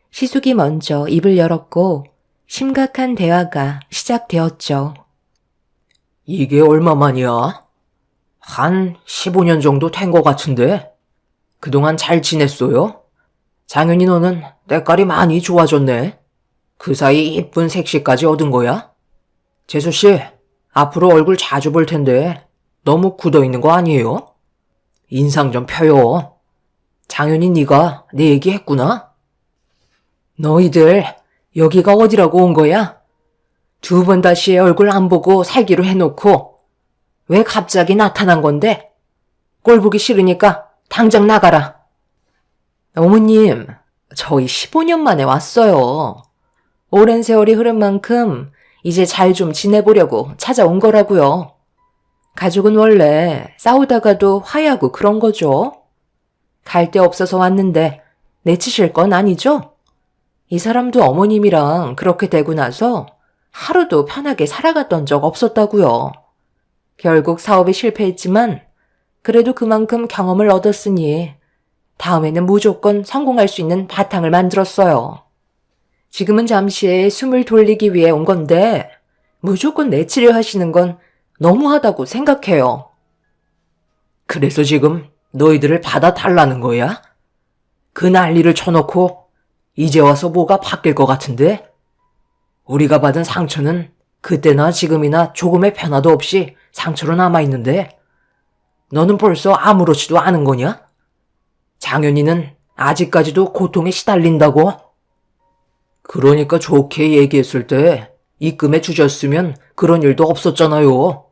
시숙이 먼저 입을 열었고 심각한 대화가 시작되었죠. 이게 얼마만이야? 한 15년 정도 된 것 같은데? 그동안 잘 지냈어요? 장윤이 너는 때깔이 많이 좋아졌네. 그 사이 이쁜 색시까지 얻은 거야? 재수씨, 앞으로 얼굴 자주 볼 텐데 너무 굳어있는 거 아니에요? 인상 좀 펴요. 장윤이 네가 내 얘기 했구나? 너희들 여기가 어디라고 온 거야? 2번 다시 얼굴 안 보고 살기로 해놓고 왜 갑자기 나타난 건데? 꼴 보기 싫으니까 당장 나가라. 어머님, 저희 15년 만에 왔어요. 오랜 세월이 흐른 만큼 이제 잘 좀 지내보려고 찾아온 거라고요. 가족은 원래 싸우다가도 화해하고 그런 거죠. 갈 데 없어서 왔는데 내치실 건 아니죠? 이 사람도 어머님이랑 그렇게 되고 나서 하루도 편하게 살아갔던 적 없었다고요. 결국 사업에 실패했지만 그래도 그만큼 경험을 얻었으니 다음에는 무조건 성공할 수 있는 바탕을 만들었어요. 지금은 잠시 숨을 돌리기 위해 온 건데 무조건 내치려 하시는 건 너무하다고 생각해요. 그래서 지금 너희들을 받아달라는 거야? 그 난리를 쳐놓고 이제 와서 뭐가 바뀔 것 같은데? 우리가 받은 상처는 그때나 지금이나 조금의 변화도 없이 상처로 남아있는데 너는 벌써 아무렇지도 않은 거냐? 장현이는 아직까지도 고통에 시달린다고? 그러니까 좋게 얘기했을 때 입금해 주셨으면 그런 일도 없었잖아요.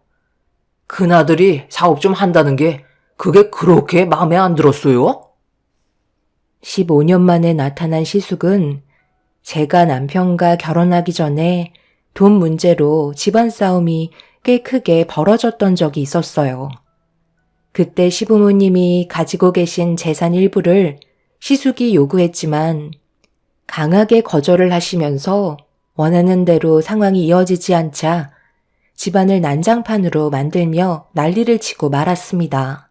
큰아들이 사업 좀 한다는 게 그게 그렇게 마음에 안 들었어요? 15년 만에 나타난 시숙은 제가 남편과 결혼하기 전에 돈 문제로 집안 싸움이 꽤 크게 벌어졌던 적이 있었어요. 그때 시부모님이 가지고 계신 재산 일부를 시숙이 요구했지만 강하게 거절을 하시면서 원하는 대로 상황이 이어지지 않자 집안을 난장판으로 만들며 난리를 치고 말았습니다.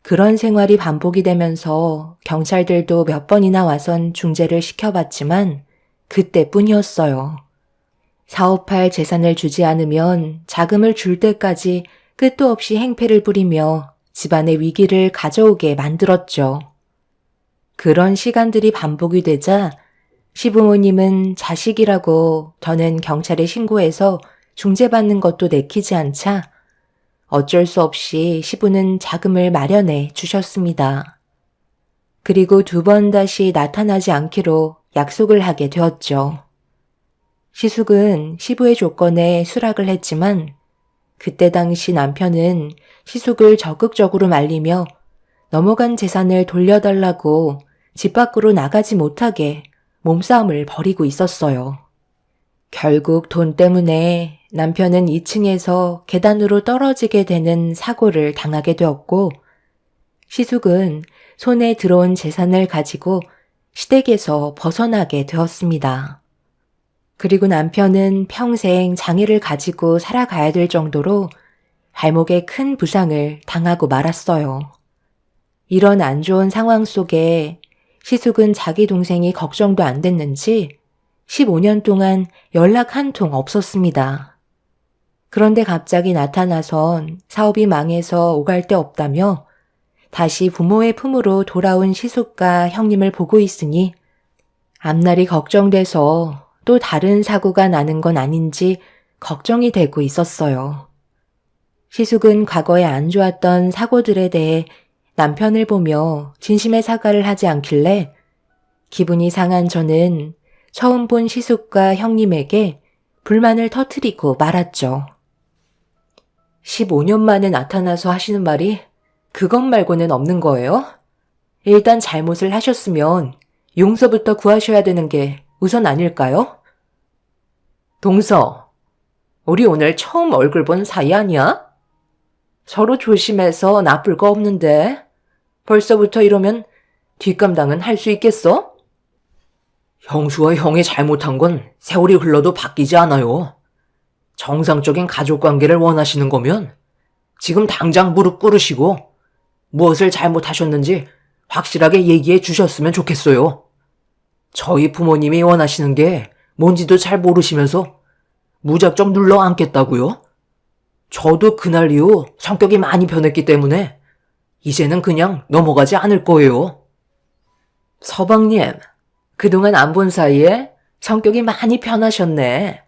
그런 생활이 반복이 되면서 경찰들도 몇 번이나 와선 중재를 시켜봤지만 그때뿐이었어요. 사업할 재산을 주지 않으면 자금을 줄 때까지 끝도 없이 행패를 부리며 집안의 위기를 가져오게 만들었죠. 그런 시간들이 반복이 되자 시부모님은 자식이라고 더는 경찰에 신고해서 중재받는 것도 내키지 않자 어쩔 수 없이 시부는 자금을 마련해 주셨습니다. 그리고 2번 다시 나타나지 않기로 약속을 하게 되었죠. 시숙은 시부의 조건에 수락을 했지만 그때 당시 남편은 시숙을 적극적으로 말리며 넘어간 재산을 돌려달라고 집 밖으로 나가지 못하게 몸싸움을 벌이고 있었어요. 결국 돈 때문에 남편은 2층에서 계단으로 떨어지게 되는 사고를 당하게 되었고 시숙은 손에 들어온 재산을 가지고 시댁에서 벗어나게 되었습니다. 그리고 남편은 평생 장애를 가지고 살아가야 될 정도로 발목에 큰 부상을 당하고 말았어요. 이런 안 좋은 상황 속에 시숙은 자기 동생이 걱정도 안 됐는지 15년 동안 연락 한 통 없었습니다. 그런데 갑자기 나타나선 사업이 망해서 오갈 데 없다며 다시 부모의 품으로 돌아온 시숙과 형님을 보고 있으니 앞날이 걱정돼서 또 다른 사고가 나는 건 아닌지 걱정이 되고 있었어요. 시숙은 과거에 안 좋았던 사고들에 대해 남편을 보며 진심의 사과를 하지 않길래 기분이 상한 저는 처음 본 시숙과 형님에게 불만을 터뜨리고 말았죠. 15년 만에 나타나서 하시는 말이 그것 말고는 없는 거예요? 일단 잘못을 하셨으면 용서부터 구하셔야 되는 게 우선 아닐까요? 동서, 우리 오늘 처음 얼굴 본 사이 아니야? 서로 조심해서 나쁠 거 없는데 벌써부터 이러면 뒷감당은 할 수 있겠어? 형수와 형이 잘못한 건 세월이 흘러도 바뀌지 않아요. 정상적인 가족 관계를 원하시는 거면 지금 당장 무릎 꿇으시고 무엇을 잘못하셨는지 확실하게 얘기해 주셨으면 좋겠어요. 저희 부모님이 원하시는 게 뭔지도 잘 모르시면서 무작정 눌러 앉겠다고요? 저도 그날 이후 성격이 많이 변했기 때문에 이제는 그냥 넘어가지 않을 거예요. 서방님, 그동안 안 본 사이에 성격이 많이 변하셨네.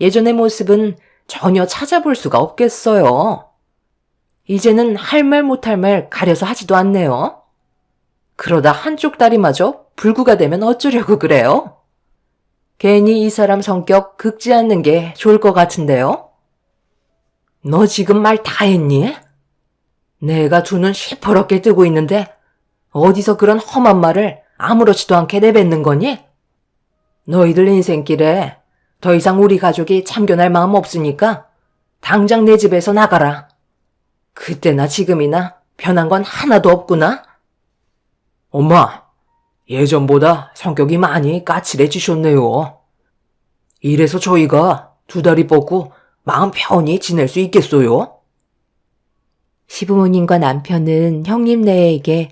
예전의 모습은 전혀 찾아볼 수가 없겠어요. 이제는 할 말 못할 말 가려서 하지도 않네요. 그러다 한쪽 다리마저 불구가 되면 어쩌려고 그래요? 괜히 이 사람 성격 긁지 않는 게 좋을 것 같은데요? 너 지금 말 다 했니? 내가 두 눈 시퍼렇게 뜨고 있는데 어디서 그런 험한 말을 아무렇지도 않게 내뱉는 거니? 너희들 인생길에 더 이상 우리 가족이 참견할 마음 없으니까 당장 내 집에서 나가라. 그때나 지금이나 변한 건 하나도 없구나. 엄마, 예전보다 성격이 많이 까칠해지셨네요. 이래서 저희가 2다리 뻗고 마음 편히 지낼 수 있겠어요? 시부모님과 남편은 형님네에게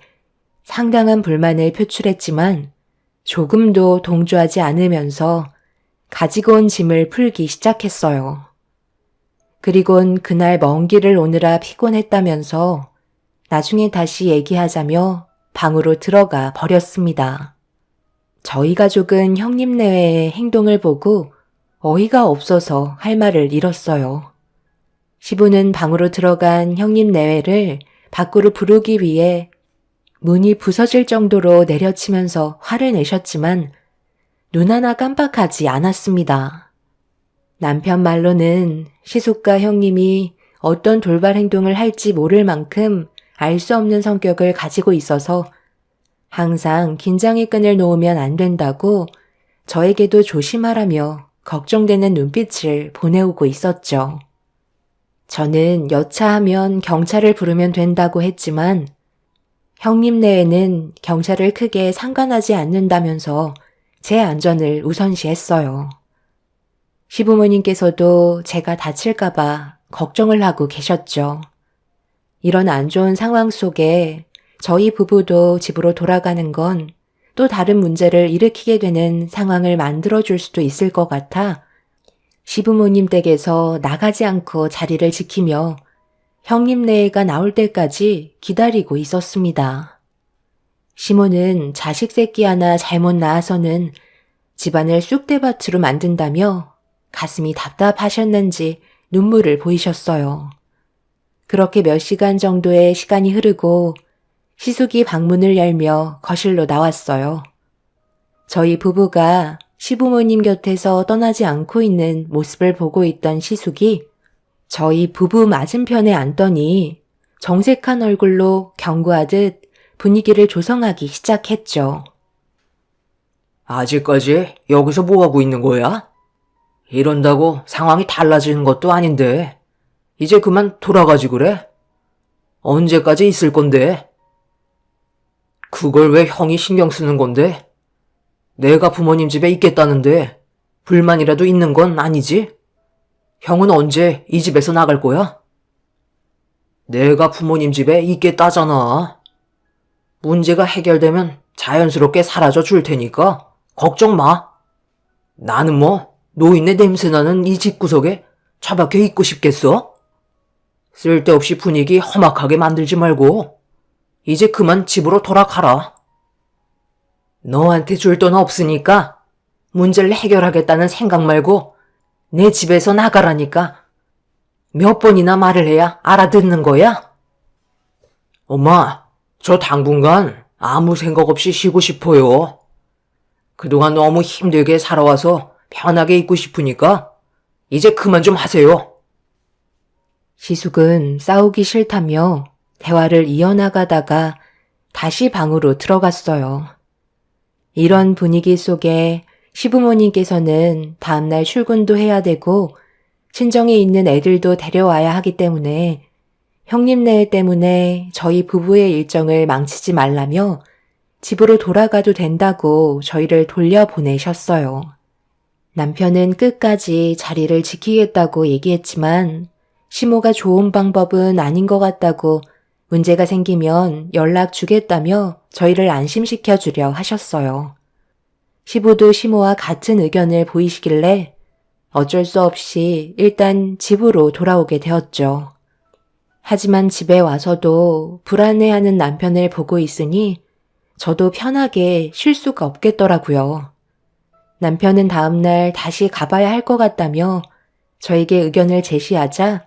상당한 불만을 표출했지만 조금도 동조하지 않으면서 가지고 온 짐을 풀기 시작했어요. 그리곤 그날 먼 길을 오느라 피곤했다면서 나중에 다시 얘기하자며 방으로 들어가 버렸습니다. 저희 가족은 형님 내외의 행동을 보고 어이가 없어서 할 말을 잃었어요. 시부는 방으로 들어간 형님 내외를 밖으로 부르기 위해 문이 부서질 정도로 내려치면서 화를 내셨지만 눈 하나 깜빡하지 않았습니다. 남편 말로는 시숙과 형님이 어떤 돌발 행동을 할지 모를 만큼 알 수 없는 성격을 가지고 있어서 항상 긴장의 끈을 놓으면 안 된다고 저에게도 조심하라며 걱정되는 눈빛을 보내오고 있었죠. 저는 여차하면 경찰을 부르면 된다고 했지만 형님 내에는 경찰을 크게 상관하지 않는다면서 제 안전을 우선시했어요. 시부모님께서도 제가 다칠까봐 걱정을 하고 계셨죠. 이런 안 좋은 상황 속에 저희 부부도 집으로 돌아가는 건 또 다른 문제를 일으키게 되는 상황을 만들어줄 수도 있을 것 같아 시부모님 댁에서 나가지 않고 자리를 지키며 형님 내외가 나올 때까지 기다리고 있었습니다. 시모는 자식 새끼 하나 잘못 낳아서는 집안을 쑥대밭으로 만든다며 가슴이 답답하셨는지 눈물을 보이셨어요. 그렇게 몇 시간 정도의 시간이 흐르고 시숙이 방문을 열며 거실로 나왔어요. 저희 부부가 시부모님 곁에서 떠나지 않고 있는 모습을 보고 있던 시숙이 저희 부부 맞은편에 앉더니 정색한 얼굴로 경고하듯 분위기를 조성하기 시작했죠. 아직까지 여기서 뭐하고 있는 거야? 이런다고 상황이 달라지는 것도 아닌데 이제 그만 돌아가지 그래? 언제까지 있을 건데? 그걸 왜 형이 신경 쓰는 건데? 내가 부모님 집에 있겠다는데 불만이라도 있는 건 아니지? 형은 언제 이 집에서 나갈 거야? 내가 부모님 집에 있겠다잖아. 문제가 해결되면 자연스럽게 사라져 줄 테니까 걱정 마. 나는 뭐 노인네 냄새나는 이 집구석에 처박혀 있고 싶겠어? 쓸데없이 분위기 험악하게 만들지 말고 이제 그만 집으로 돌아가라. 너한테 줄 돈 없으니까 문제를 해결하겠다는 생각 말고 내 집에서 나가라니까 몇 번이나 말을 해야 알아듣는 거야? 엄마, 저 당분간 아무 생각 없이 쉬고 싶어요. 그동안 너무 힘들게 살아와서 편하게 있고 싶으니까 이제 그만 좀 하세요. 시숙은 싸우기 싫다며 대화를 이어나가다가 다시 방으로 들어갔어요. 이런 분위기 속에 시부모님께서는 다음날 출근도 해야 되고 친정에 있는 애들도 데려와야 하기 때문에 형님 내외 때문에 저희 부부의 일정을 망치지 말라며 집으로 돌아가도 된다고 저희를 돌려보내셨어요. 남편은 끝까지 자리를 지키겠다고 얘기했지만 시모가 좋은 방법은 아닌 것 같다고 문제가 생기면 연락 주겠다며 저희를 안심시켜 주려 하셨어요. 시부도 시모와 같은 의견을 보이시길래 어쩔 수 없이 일단 집으로 돌아오게 되었죠. 하지만 집에 와서도 불안해하는 남편을 보고 있으니 저도 편하게 쉴 수가 없겠더라고요. 남편은 다음날 다시 가봐야 할 것 같다며 저에게 의견을 제시하자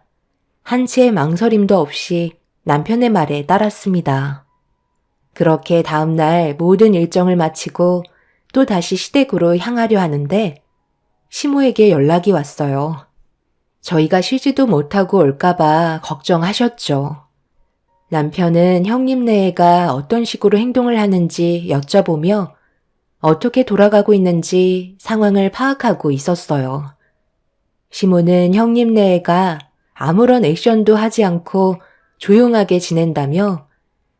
한치의 망설임도 없이 남편의 말에 따랐습니다. 그렇게 다음날 모든 일정을 마치고 또 다시 시댁으로 향하려 하는데 시모에게 연락이 왔어요. 저희가 쉬지도 못하고 올까봐 걱정하셨죠. 남편은 형님 내외가 어떤 식으로 행동을 하는지 여쭤보며 어떻게 돌아가고 있는지 상황을 파악하고 있었어요. 시모는 형님 내외가 아무런 액션도 하지 않고 조용하게 지낸다며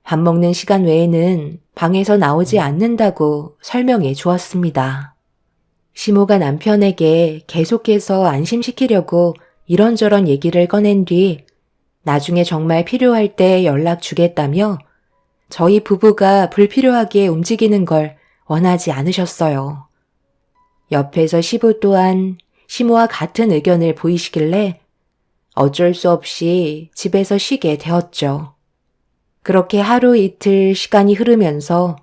밥 먹는 시간 외에는 방에서 나오지 않는다고 설명해 주었습니다. 시모가 남편에게 계속해서 안심시키려고 이런저런 얘기를 꺼낸 뒤 나중에 정말 필요할 때 연락 주겠다며 저희 부부가 불필요하게 움직이는 걸 원하지 않으셨어요. 옆에서 시부 또한 시모와 같은 의견을 보이시길래 어쩔 수 없이 집에서 쉬게 되었죠. 그렇게 하루 이틀 시간이 흐르면서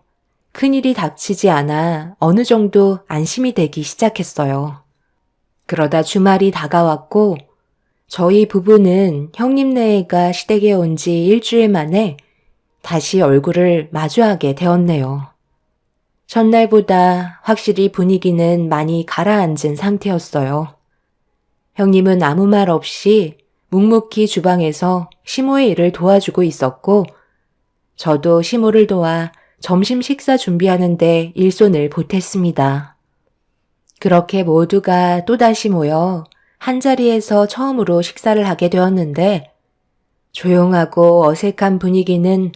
큰일이 닥치지 않아 어느 정도 안심이 되기 시작했어요. 그러다 주말이 다가왔고 저희 부부는 형님네가 시댁에 온 지 일주일 만에 다시 얼굴을 마주하게 되었네요. 첫날보다 확실히 분위기는 많이 가라앉은 상태였어요. 형님은 아무 말 없이 묵묵히 주방에서 시모의 일을 도와주고 있었고 저도 시모를 도와 점심 식사 준비하는데 일손을 보탰습니다. 그렇게 모두가 또다시 모여 한자리에서 처음으로 식사를 하게 되었는데 조용하고 어색한 분위기는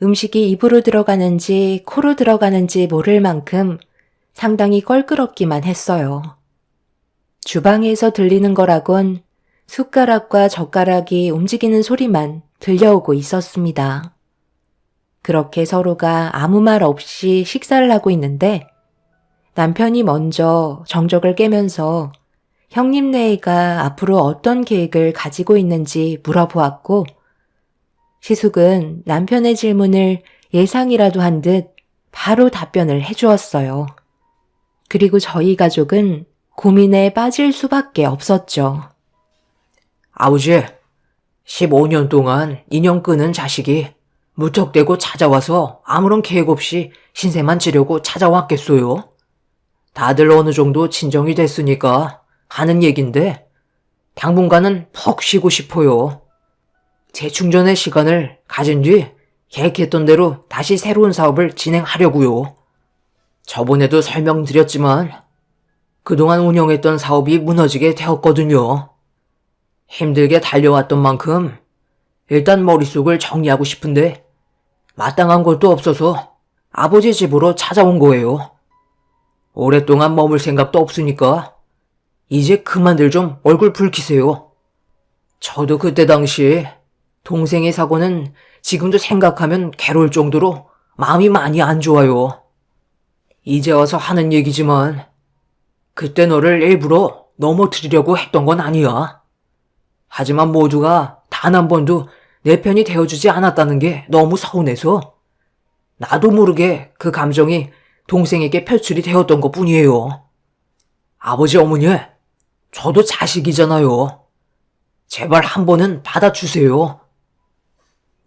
음식이 입으로 들어가는지 코로 들어가는지 모를 만큼 상당히 껄끄럽기만 했어요. 주방에서 들리는 거라곤 숟가락과 젓가락이 움직이는 소리만 들려오고 있었습니다. 그렇게 서로가 아무 말 없이 식사를 하고 있는데 남편이 먼저 정적을 깨면서 형님네가 앞으로 어떤 계획을 가지고 있는지 물어보았고 시숙은 남편의 질문을 예상이라도 한 듯 바로 답변을 해주었어요. 그리고 저희 가족은 고민에 빠질 수밖에 없었죠. 아버지, 15년 동안 인연 끄는 자식이 무턱대고 찾아와서 아무런 계획 없이 신세만 지려고 찾아왔겠어요? 다들 어느 정도 진정이 됐으니까 하는 얘긴데 당분간은 푹 쉬고 싶어요. 재충전의 시간을 가진 뒤 계획했던 대로 다시 새로운 사업을 진행하려고요. 저번에도 설명드렸지만 그동안 운영했던 사업이 무너지게 되었거든요. 힘들게 달려왔던 만큼 일단 머릿속을 정리하고 싶은데 마땅한 곳도 없어서 아버지 집으로 찾아온 거예요. 오랫동안 머물 생각도 없으니까 이제 그만들 좀 얼굴 붉히세요. 저도 그때 당시 동생의 사고는 지금도 생각하면 괴로울 정도로 마음이 많이 안 좋아요. 이제 와서 하는 얘기지만 그때 너를 일부러 넘어뜨리려고 했던 건 아니야. 하지만 모두가 단 한 번도 내 편이 되어주지 않았다는 게 너무 서운해서 나도 모르게 그 감정이 동생에게 표출이 되었던 것 뿐이에요. 아버지, 어머니, 저도 자식이잖아요. 제발 한 번은 받아주세요.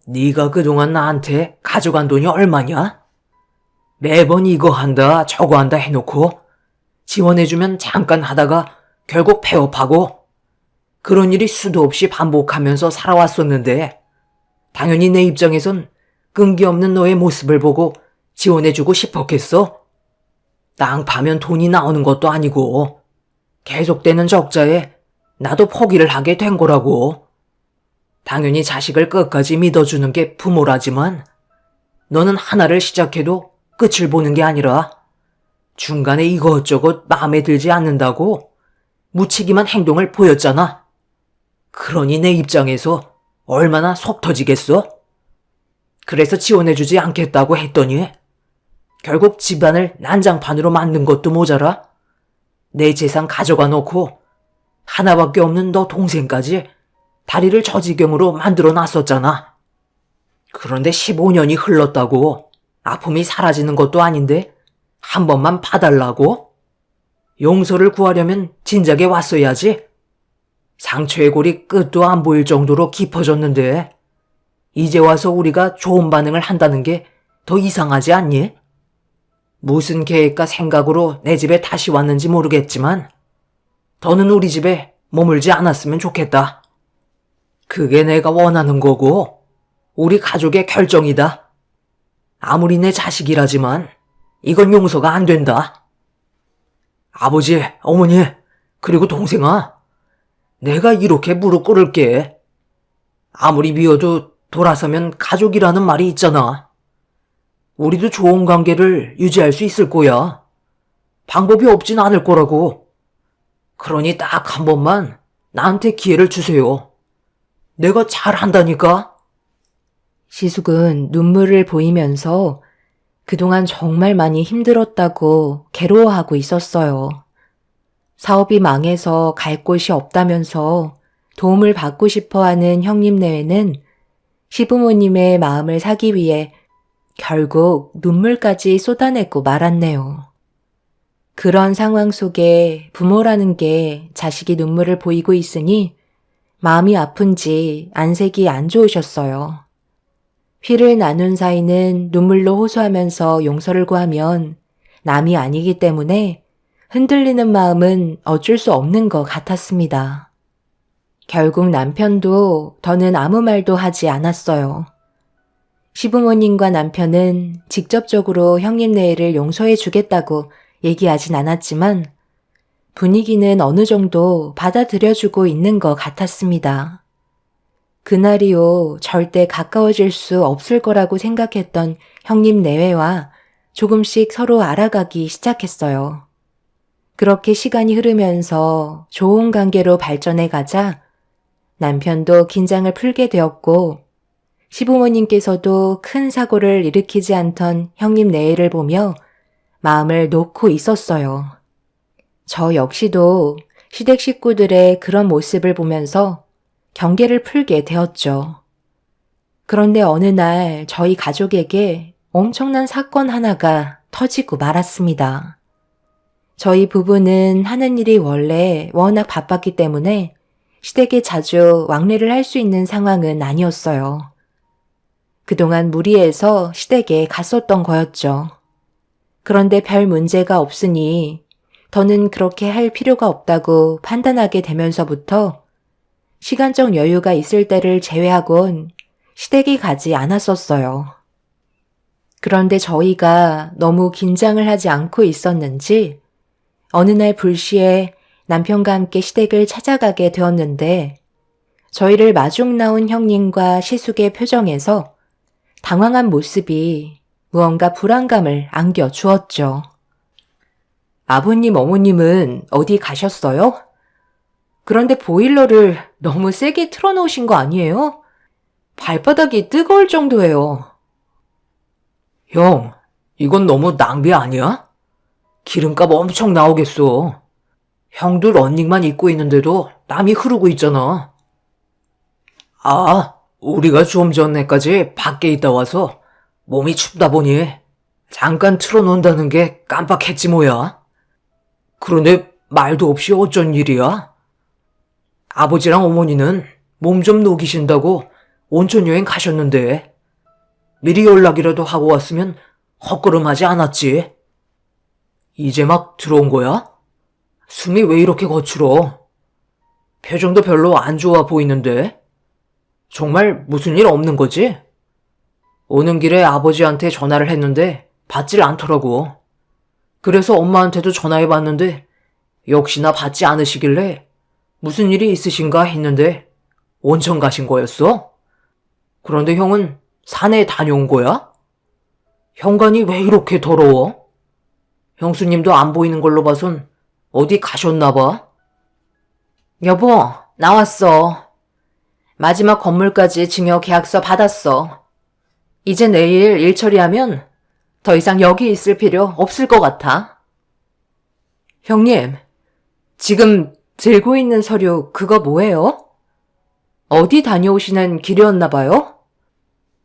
네가 그동안 나한테 가져간 돈이 얼마냐? 매번 이거 한다 저거 한다 해놓고 지원해주면 잠깐 하다가 결국 폐업하고 그런 일이 수도 없이 반복하면서 살아왔었는데 당연히 내 입장에선 끈기 없는 너의 모습을 보고 지원해주고 싶었겠어? 땅 파면 돈이 나오는 것도 아니고 계속되는 적자에 나도 포기를 하게 된 거라고. 당연히 자식을 끝까지 믿어주는 게 부모라지만 너는 하나를 시작해도 끝을 보는 게 아니라 중간에 이것저것 마음에 들지 않는다고 무책임한 행동을 보였잖아. 그러니 내 입장에서 얼마나 속 터지겠어? 그래서 지원해주지 않겠다고 했더니 결국 집안을 난장판으로 만든 것도 모자라 내 재산 가져가 놓고 하나밖에 없는 너 동생까지 다리를 저 지경으로 만들어 놨었잖아. 그런데 15년이 흘렀다고 아픔이 사라지는 것도 아닌데 한 번만 봐달라고? 용서를 구하려면 진작에 왔어야지. 상처의 골이 끝도 안 보일 정도로 깊어졌는데 이제 와서 우리가 좋은 반응을 한다는 게 더 이상하지 않니? 무슨 계획과 생각으로 내 집에 다시 왔는지 모르겠지만 더는 우리 집에 머물지 않았으면 좋겠다. 그게 내가 원하는 거고 우리 가족의 결정이다. 아무리 내 자식이라지만 이건 용서가 안 된다. 아버지, 어머니, 그리고 동생아, 내가 이렇게 무릎 꿇을게. 아무리 미워도 돌아서면 가족이라는 말이 있잖아. 우리도 좋은 관계를 유지할 수 있을 거야. 방법이 없진 않을 거라고. 그러니 딱 한 번만 나한테 기회를 주세요. 내가 잘한다니까. 시숙은 눈물을 보이면서 그동안 정말 많이 힘들었다고 괴로워하고 있었어요. 사업이 망해서 갈 곳이 없다면서 도움을 받고 싶어 하는 형님 내외는 시부모님의 마음을 사기 위해 결국 눈물까지 쏟아내고 말았네요. 그런 상황 속에 부모라는 게 자식이 눈물을 보이고 있으니 마음이 아픈지 안색이 안 좋으셨어요. 피를 나눈 사이는 눈물로 호소하면서 용서를 구하면 남이 아니기 때문에 흔들리는 마음은 어쩔 수 없는 것 같았습니다. 결국 남편도 더는 아무 말도 하지 않았어요. 시부모님과 남편은 직접적으로 형님 내외를 용서해 주겠다고 얘기하진 않았지만 분위기는 어느 정도 받아들여주고 있는 것 같았습니다. 그날 이후 절대 가까워질 수 없을 거라고 생각했던 형님 내외와 조금씩 서로 알아가기 시작했어요. 그렇게 시간이 흐르면서 좋은 관계로 발전해 가자 남편도 긴장을 풀게 되었고 시부모님께서도 큰 사고를 일으키지 않던 형님 내외를 보며 마음을 놓고 있었어요. 저 역시도 시댁 식구들의 그런 모습을 보면서 경계를 풀게 되었죠. 그런데 어느 날 저희 가족에게 엄청난 사건 하나가 터지고 말았습니다. 저희 부부는 하는 일이 원래 워낙 바빴기 때문에 시댁에 자주 왕래를 할 수 있는 상황은 아니었어요. 그동안 무리해서 시댁에 갔었던 거였죠. 그런데 별 문제가 없으니 더는 그렇게 할 필요가 없다고 판단하게 되면서부터 시간적 여유가 있을 때를 제외하곤 시댁에 가지 않았었어요. 그런데 저희가 너무 긴장을 하지 않고 있었는지 어느 날 불시에 남편과 함께 시댁을 찾아가게 되었는데 저희를 마중 나온 형님과 시숙의 표정에서 당황한 모습이 무언가 불안감을 안겨주었죠. 아버님, 어머님은 어디 가셨어요? 그런데 보일러를 너무 세게 틀어놓으신 거 아니에요? 발바닥이 뜨거울 정도예요. 형, 이건 너무 낭비 아니야? 기름값 엄청 나오겠어. 형도 러닝만 입고 있는데도 땀이 흐르고 있잖아. 아, 우리가 좀 전에까지 밖에 있다 와서 몸이 춥다 보니 잠깐 틀어놓는다는 게 깜빡했지 뭐야. 그런데 말도 없이 어쩐 일이야? 아버지랑 어머니는 몸 좀 녹이신다고 온천 여행 가셨는데 미리 연락이라도 하고 왔으면 헛걸음하지 않았지. 이제 막 들어온 거야? 숨이 왜 이렇게 거칠어? 표정도 별로 안 좋아 보이는데? 정말 무슨 일 없는 거지? 오는 길에 아버지한테 전화를 했는데 받질 않더라고. 그래서 엄마한테도 전화해봤는데 역시나 받지 않으시길래 무슨 일이 있으신가 했는데 온천 가신 거였어? 그런데 형은 산에 다녀온 거야? 현관이 왜 이렇게 더러워? 형수님도 안 보이는 걸로 봐선 어디 가셨나 봐? 여보, 나왔어. 마지막 건물까지 증여 계약서 받았어. 이제 내일 일 처리하면 더 이상 여기 있을 필요 없을 것 같아. 형님, 지금 들고 있는 서류 그거 뭐예요? 어디 다녀오시는 길이었나 봐요?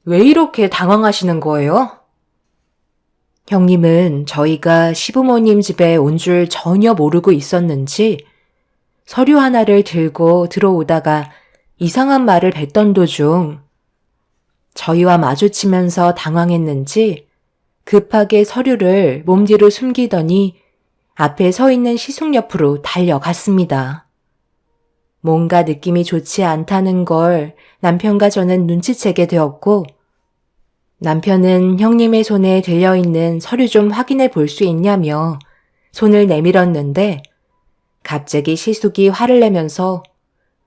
왜 이렇게 당황하시는 거예요? 형님은 저희가 시부모님 집에 온 줄 전혀 모르고 있었는지 서류 하나를 들고 들어오다가 이상한 말을 뱉던 도중 저희와 마주치면서 당황했는지 급하게 서류를 몸 뒤로 숨기더니 앞에 서 있는 시숙 옆으로 달려갔습니다. 뭔가 느낌이 좋지 않다는 걸 남편과 저는 눈치채게 되었고 남편은 형님의 손에 들려있는 서류 좀 확인해 볼 수 있냐며 손을 내밀었는데 갑자기 시숙이 화를 내면서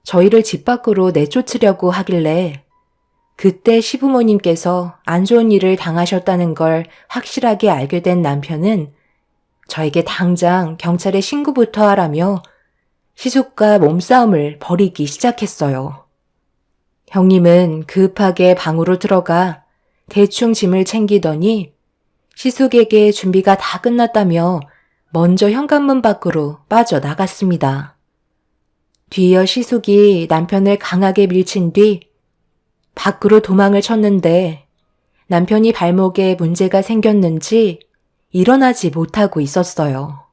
저희를 집 밖으로 내쫓으려고 하길래 그때 시부모님께서 안 좋은 일을 당하셨다는 걸 확실하게 알게 된 남편은 저에게 당장 경찰에 신고부터 하라며 시숙과 몸싸움을 벌이기 시작했어요. 형님은 급하게 방으로 들어가 대충 짐을 챙기더니 시숙에게 준비가 다 끝났다며 먼저 현관문 밖으로 빠져나갔습니다. 뒤이어 시숙이 남편을 강하게 밀친 뒤 밖으로 도망을 쳤는데 남편이 발목에 문제가 생겼는지 일어나지 못하고 있었어요.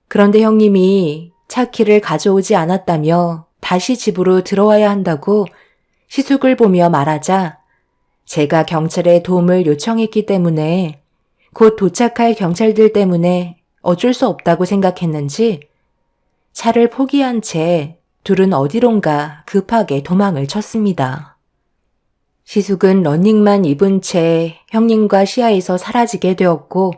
그런데 형님이 차 키를 가져오지 않았다며 다시 집으로 들어와야 한다고 시숙을 보며 말하자 제가 경찰에 도움을 요청했기 때문에 곧 도착할 경찰들 때문에 어쩔 수 없다고 생각했는지 차를 포기한 채 둘은 어디론가 급하게 도망을 쳤습니다. 시숙은 러닝만 입은 채 형님과 시야에서 사라지게 되었고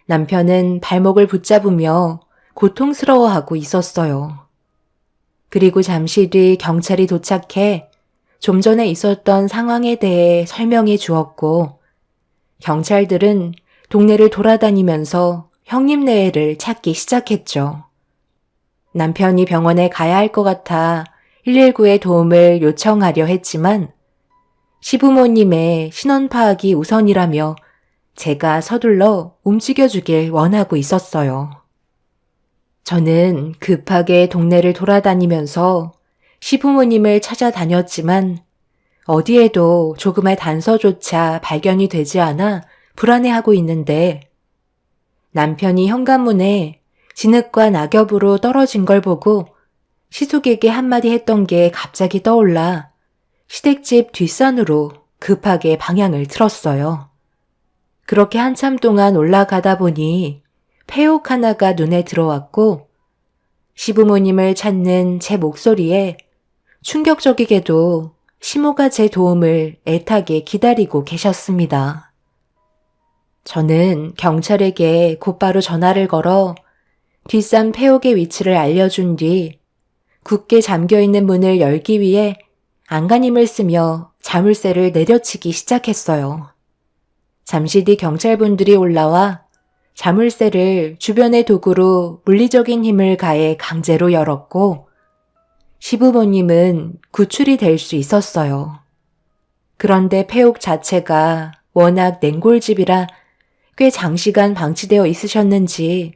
남편은 발목을 붙잡으며 고통스러워하고 있었어요. 그리고 잠시 뒤 경찰이 도착해 좀 전에 있었던 상황에 대해 설명해 주었고 경찰들은 동네를 돌아다니면서 형님네를 찾기 시작했죠. 남편이 병원에 가야 할 것 같아 119에 도움을 요청하려 했지만 시부모님의 신원 파악이 우선이라며 제가 서둘러 움직여주길 원하고 있었어요. 저는 급하게 동네를 돌아다니면서 시부모님을 찾아다녔지만 어디에도 조금의 단서조차 발견이 되지 않아 불안해하고 있는데 남편이 현관문에 진흙과 낙엽으로 떨어진 걸 보고 시숙에게 한마디 했던 게 갑자기 떠올라 시댁집 뒷산으로 급하게 방향을 틀었어요. 그렇게 한참 동안 올라가다 보니 폐옥 하나가 눈에 들어왔고 시부모님을 찾는 제 목소리에 충격적이게도 시모가 제 도움을 애타게 기다리고 계셨습니다. 저는 경찰에게 곧바로 전화를 걸어 뒷산 폐옥의 위치를 알려준 뒤 굳게 잠겨있는 문을 열기 위해 안간힘을 쓰며 자물쇠를 내려치기 시작했어요. 잠시 뒤 경찰분들이 올라와 자물쇠를 주변의 도구로 물리적인 힘을 가해 강제로 열었고 시부모님은 구출이 될 수 있었어요. 그런데 폐옥 자체가 워낙 냉골집이라 꽤 장시간 방치되어 있으셨는지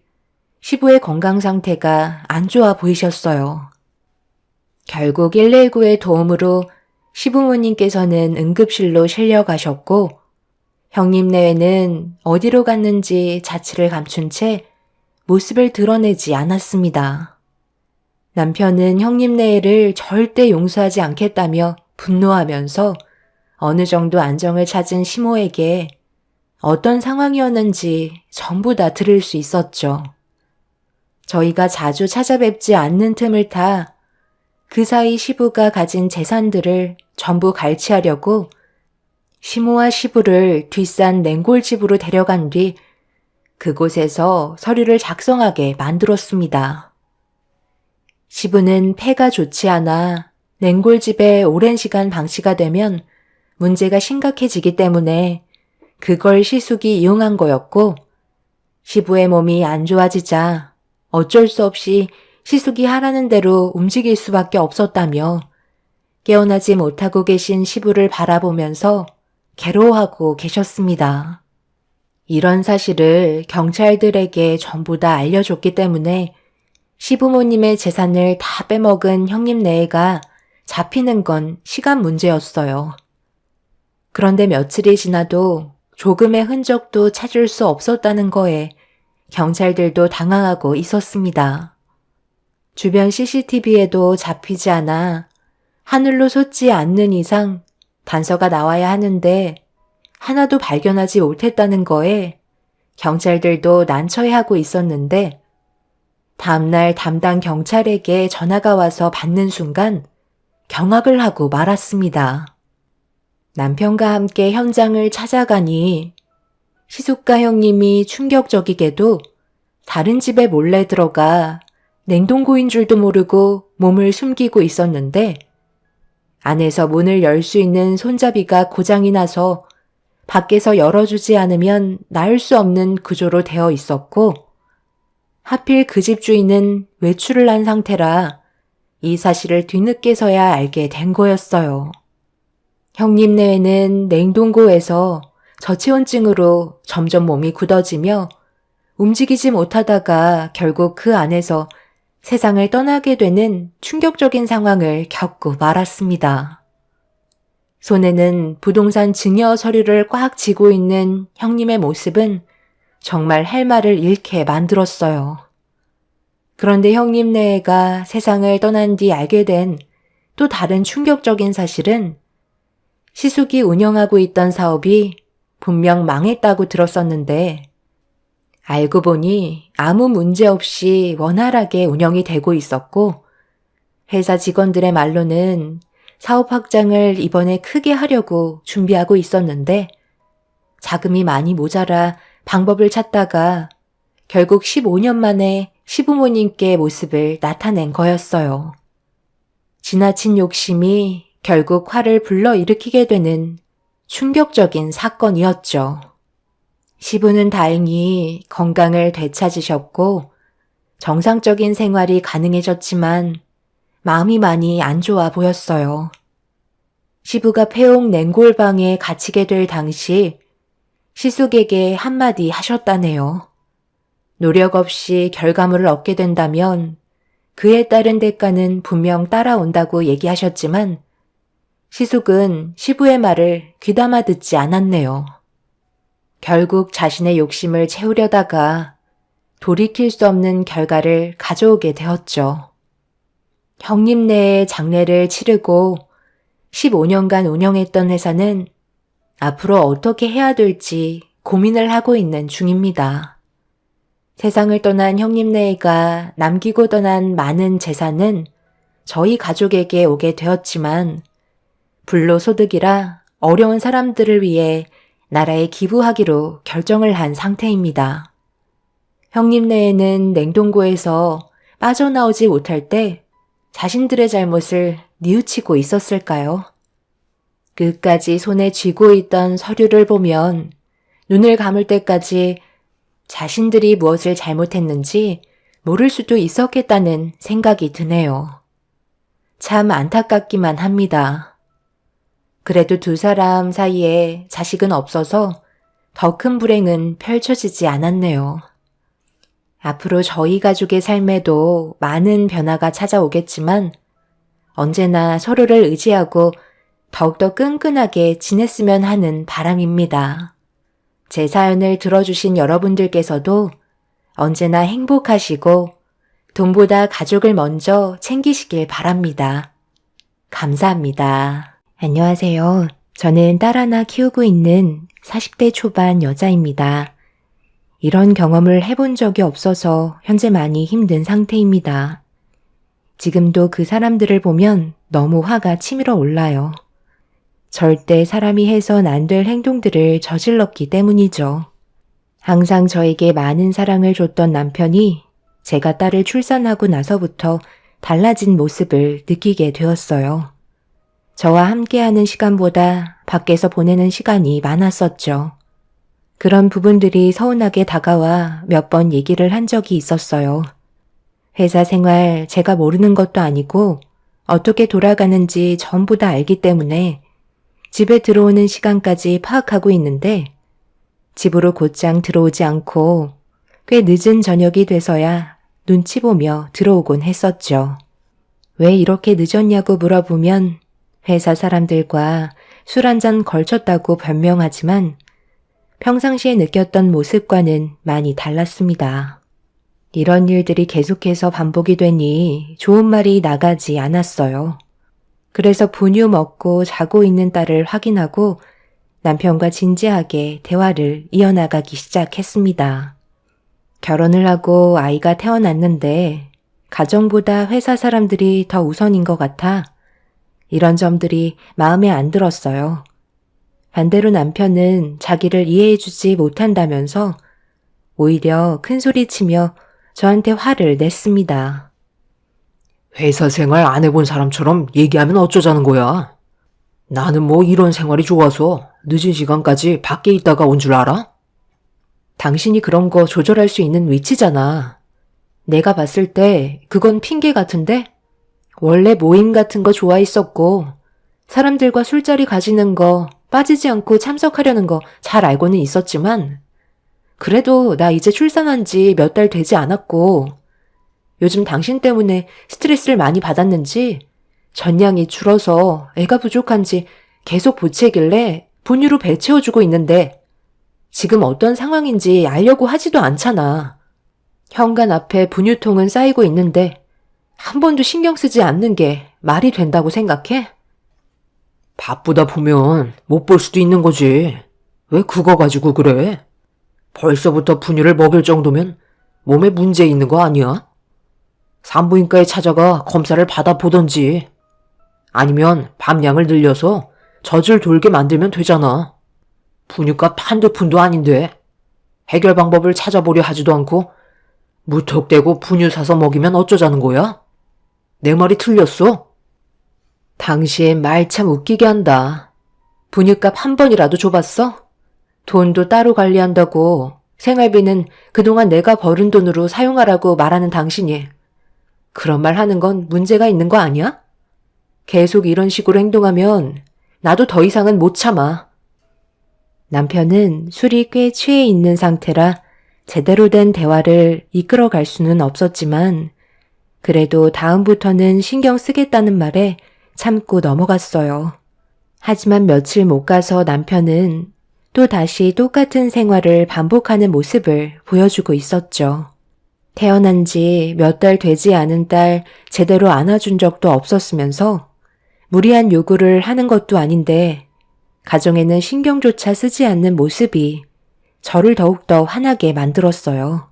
시부의 건강 상태가 안 좋아 보이셨어요. 결국 119의 도움으로 시부모님께서는 응급실로 실려가셨고 형님네는 어디로 갔는지 자취를 감춘 채 모습을 드러내지 않았습니다. 남편은 형님네를 절대 용서하지 않겠다며 분노하면서 어느 정도 안정을 찾은 시모에게 어떤 상황이었는지 전부 다 들을 수 있었죠. 저희가 자주 찾아뵙지 않는 틈을 타 그 사이 시부가 가진 재산들을 전부 갈취하려고 시모와 시부를 뒷산 냉골집으로 데려간 뒤 그곳에서 서류를 작성하게 만들었습니다. 시부는 폐가 좋지 않아 냉골집에 오랜 시간 방치가 되면 문제가 심각해지기 때문에 그걸 시숙이 이용한 거였고 시부의 몸이 안 좋아지자 어쩔 수 없이 시숙이 하라는 대로 움직일 수밖에 없었다며 깨어나지 못하고 계신 시부를 바라보면서 괴로워하고 계셨습니다. 이런 사실을 경찰들에게 전부 다 알려줬기 때문에 시부모님의 재산을 다 빼먹은 형님네가 잡히는 건 시간 문제였어요. 그런데 며칠이 지나도 조금의 흔적도 찾을 수 없었다는 거에 경찰들도 당황하고 있었습니다. 주변 CCTV에도 잡히지 않아 하늘로 솟지 않는 이상 단서가 나와야 하는데 하나도 발견하지 못했다는 거에 경찰들도 난처해하고 있었는데 다음날 담당 경찰에게 전화가 와서 받는 순간 경악을 하고 말았습니다. 남편과 함께 현장을 찾아가니 시숙가 형님이 충격적이게도 다른 집에 몰래 들어가 냉동고인 줄도 모르고 몸을 숨기고 있었는데 안에서 문을 열 수 있는 손잡이가 고장이 나서 밖에서 열어주지 않으면 나을 수 없는 구조로 되어 있었고 하필 그 집 주인은 외출을 한 상태라 이 사실을 뒤늦게서야 알게 된 거였어요. 형님네는 냉동고에서 저체온증으로 점점 몸이 굳어지며 움직이지 못하다가 결국 그 안에서 세상을 떠나게 되는 충격적인 상황을 겪고 말았습니다. 손에는 부동산 증여 서류를 꽉 쥐고 있는 형님의 모습은 정말 할 말을 잃게 만들었어요. 그런데 형님네가 세상을 떠난 뒤 알게 된 또 다른 충격적인 사실은 시숙이 운영하고 있던 사업이 분명 망했다고 들었었는데 알고 보니 아무 문제 없이 원활하게 운영이 되고 있었고 회사 직원들의 말로는 사업 확장을 이번에 크게 하려고 준비하고 있었는데 자금이 많이 모자라 방법을 찾다가 결국 15년 만에 시부모님께 모습을 나타낸 거였어요. 지나친 욕심이 결국 화를 불러일으키게 되는 충격적인 사건이었죠. 시부는 다행히 건강을 되찾으셨고 정상적인 생활이 가능해졌지만 마음이 많이 안 좋아 보였어요. 시부가 폐옥 냉골방에 갇히게 될 당시 시숙에게 한마디 하셨다네요. 노력 없이 결과물을 얻게 된다면 그에 따른 대가는 분명 따라온다고 얘기하셨지만 시숙은 시부의 말을 귀담아 듣지 않았네요. 결국 자신의 욕심을 채우려다가 돌이킬 수 없는 결과를 가져오게 되었죠. 형님네의 장례를 치르고 15년간 운영했던 회사는 앞으로 어떻게 해야 될지 고민을 하고 있는 중입니다. 세상을 떠난 형님네가 남기고 떠난 많은 재산은 저희 가족에게 오게 되었지만 불로소득이라 어려운 사람들을 위해 나라에 기부하기로 결정을 한 상태입니다. 형님네에는 냉동고에서 빠져나오지 못할 때 자신들의 잘못을 뉘우치고 있었을까요? 끝까지 손에 쥐고 있던 서류를 보면 눈을 감을 때까지 자신들이 무엇을 잘못했는지 모를 수도 있었겠다는 생각이 드네요. 참 안타깝기만 합니다. 그래도 두 사람 사이에 자식은 없어서 더 큰 불행은 펼쳐지지 않았네요. 앞으로 저희 가족의 삶에도 많은 변화가 찾아오겠지만 언제나 서로를 의지하고 더욱더 끈끈하게 지냈으면 하는 바람입니다. 제 사연을 들어주신 여러분들께서도 언제나 행복하시고 돈보다 가족을 먼저 챙기시길 바랍니다. 감사합니다. 안녕하세요. 저는 딸 하나 키우고 있는 40대 초반 여자입니다. 이런 경험을 해본 적이 없어서 현재 많이 힘든 상태입니다. 지금도 그 사람들을 보면 너무 화가 치밀어 올라요. 절대 사람이 해선 안 될 행동들을 저질렀기 때문이죠. 항상 저에게 많은 사랑을 줬던 남편이 제가 딸을 출산하고 나서부터 달라진 모습을 느끼게 되었어요. 저와 함께하는 시간보다 밖에서 보내는 시간이 많았었죠. 그런 부분들이 서운하게 다가와 몇 번 얘기를 한 적이 있었어요. 회사 생활 제가 모르는 것도 아니고 어떻게 돌아가는지 전부 다 알기 때문에 집에 들어오는 시간까지 파악하고 있는데 집으로 곧장 들어오지 않고 꽤 늦은 저녁이 돼서야 눈치 보며 들어오곤 했었죠. 왜 이렇게 늦었냐고 물어보면 회사 사람들과 술 한잔 걸쳤다고 변명하지만 평상시에 느꼈던 모습과는 많이 달랐습니다. 이런 일들이 계속해서 반복이 되니 좋은 말이 나가지 않았어요. 그래서 분유 먹고 자고 있는 딸을 확인하고 남편과 진지하게 대화를 이어나가기 시작했습니다. 결혼을 하고 아이가 태어났는데 가정보다 회사 사람들이 더 우선인 것 같아 이런 점들이 마음에 안 들었어요. 반대로 남편은 자기를 이해해주지 못한다면서 오히려 큰 소리치며 저한테 화를 냈습니다. 회사 생활 안 해본 사람처럼 얘기하면 어쩌자는 거야? 나는 뭐 이런 생활이 좋아서 늦은 시간까지 밖에 있다가 온 줄 알아? 당신이 그런 거 조절할 수 있는 위치잖아. 내가 봤을 때 그건 핑계 같은데? 원래 모임 같은 거 좋아했었고, 사람들과 술자리 가지는 거, 빠지지 않고 참석하려는 거 잘 알고는 있었지만, 그래도 나 이제 출산한 지 몇 달 되지 않았고, 요즘 당신 때문에 스트레스를 많이 받았는지 전량이 줄어서 애가 부족한지 계속 보채길래 분유로 배 채워주고 있는데 지금 어떤 상황인지 알려고 하지도 않잖아. 현관 앞에 분유통은 쌓이고 있는데 한 번도 신경 쓰지 않는 게 말이 된다고 생각해? 바쁘다 보면 못 볼 수도 있는 거지. 왜 그거 가지고 그래? 벌써부터 분유를 먹일 정도면 몸에 문제 있는 거 아니야? 산부인과에 찾아가 검사를 받아보던지. 아니면 밤량을 늘려서 젖을 돌게 만들면 되잖아. 분유값 한두 푼도 아닌데 해결 방법을 찾아보려 하지도 않고 무턱대고 분유 사서 먹이면 어쩌자는 거야? 내 말이 틀렸어? 당신 말 참 웃기게 한다. 분유값 한 번이라도 줘봤어? 돈도 따로 관리한다고 생활비는 그동안 내가 벌은 돈으로 사용하라고 말하는 당신이 그런 말 하는 건 문제가 있는 거 아니야? 계속 이런 식으로 행동하면 나도 더 이상은 못 참아. 남편은 술이 꽤 취해 있는 상태라 제대로 된 대화를 이끌어갈 수는 없었지만 그래도 다음부터는 신경 쓰겠다는 말에 참고 넘어갔어요. 하지만 며칠 못 가서 남편은 또 다시 똑같은 생활을 반복하는 모습을 보여주고 있었죠. 태어난 지 몇 달 되지 않은 딸 제대로 안아준 적도 없었으면서 무리한 요구를 하는 것도 아닌데 가정에는 신경조차 쓰지 않는 모습이 저를 더욱더 화나게 만들었어요.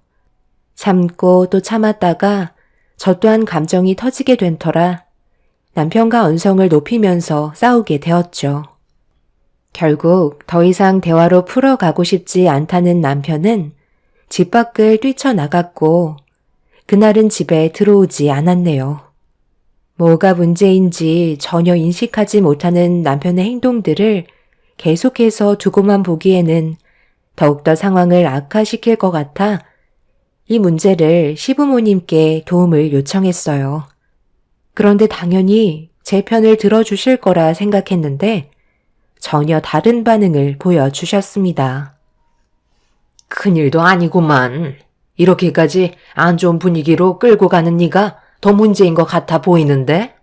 참고 또 참았다가 저 또한 감정이 터지게 된 터라 남편과 언성을 높이면서 싸우게 되었죠. 결국 더 이상 대화로 풀어가고 싶지 않다는 남편은 집 밖을 뛰쳐나갔고 그날은 집에 들어오지 않았네요. 뭐가 문제인지 전혀 인식하지 못하는 남편의 행동들을 계속해서 두고만 보기에는 더욱더 상황을 악화시킬 것 같아 이 문제를 시부모님께 도움을 요청했어요. 그런데 당연히 제 편을 들어주실 거라 생각했는데 전혀 다른 반응을 보여주셨습니다. 큰일도 아니구만. 이렇게까지 안 좋은 분위기로 끌고 가는 네가 더 문제인 것 같아 보이는데?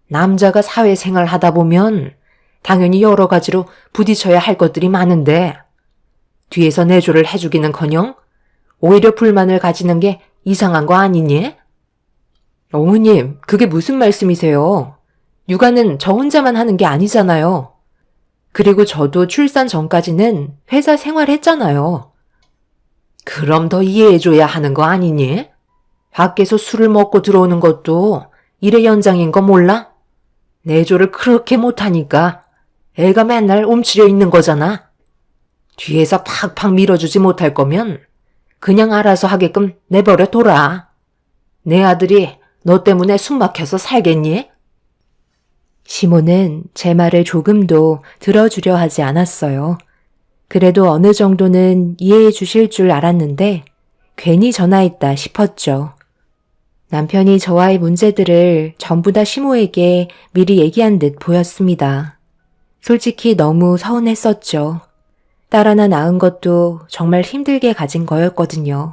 남자가 사회생활 하다 보면 당연히 여러 가지로 부딪혀야 할 것들이 많은데 뒤에서 내조를 해주기는커녕 오히려 불만을 가지는 게 이상한 거 아니니? 어머님, 그게 무슨 말씀이세요? 육아는 저 혼자만 하는 게 아니잖아요. 그리고 저도 출산 전까지는 회사 생활했잖아요. 그럼 더 이해해줘야 하는 거 아니니? 밖에서 술을 먹고 들어오는 것도 일의 연장인 거 몰라? 내조를 그렇게 못하니까 애가 맨날 움츠려 있는 거잖아. 뒤에서 팍팍 밀어주지 못할 거면 그냥 알아서 하게끔 내버려 둬라. 내 아들이 너 때문에 숨 막혀서 살겠니? 시모는 제 말을 조금도 들어주려 하지 않았어요. 그래도 어느 정도는 이해해 주실 줄 알았는데 괜히 전화했다 싶었죠. 남편이 저와의 문제들을 전부 다 시모에게 미리 얘기한 듯 보였습니다. 솔직히 너무 서운했었죠. 딸 하나 낳은 것도 정말 힘들게 가진 거였거든요.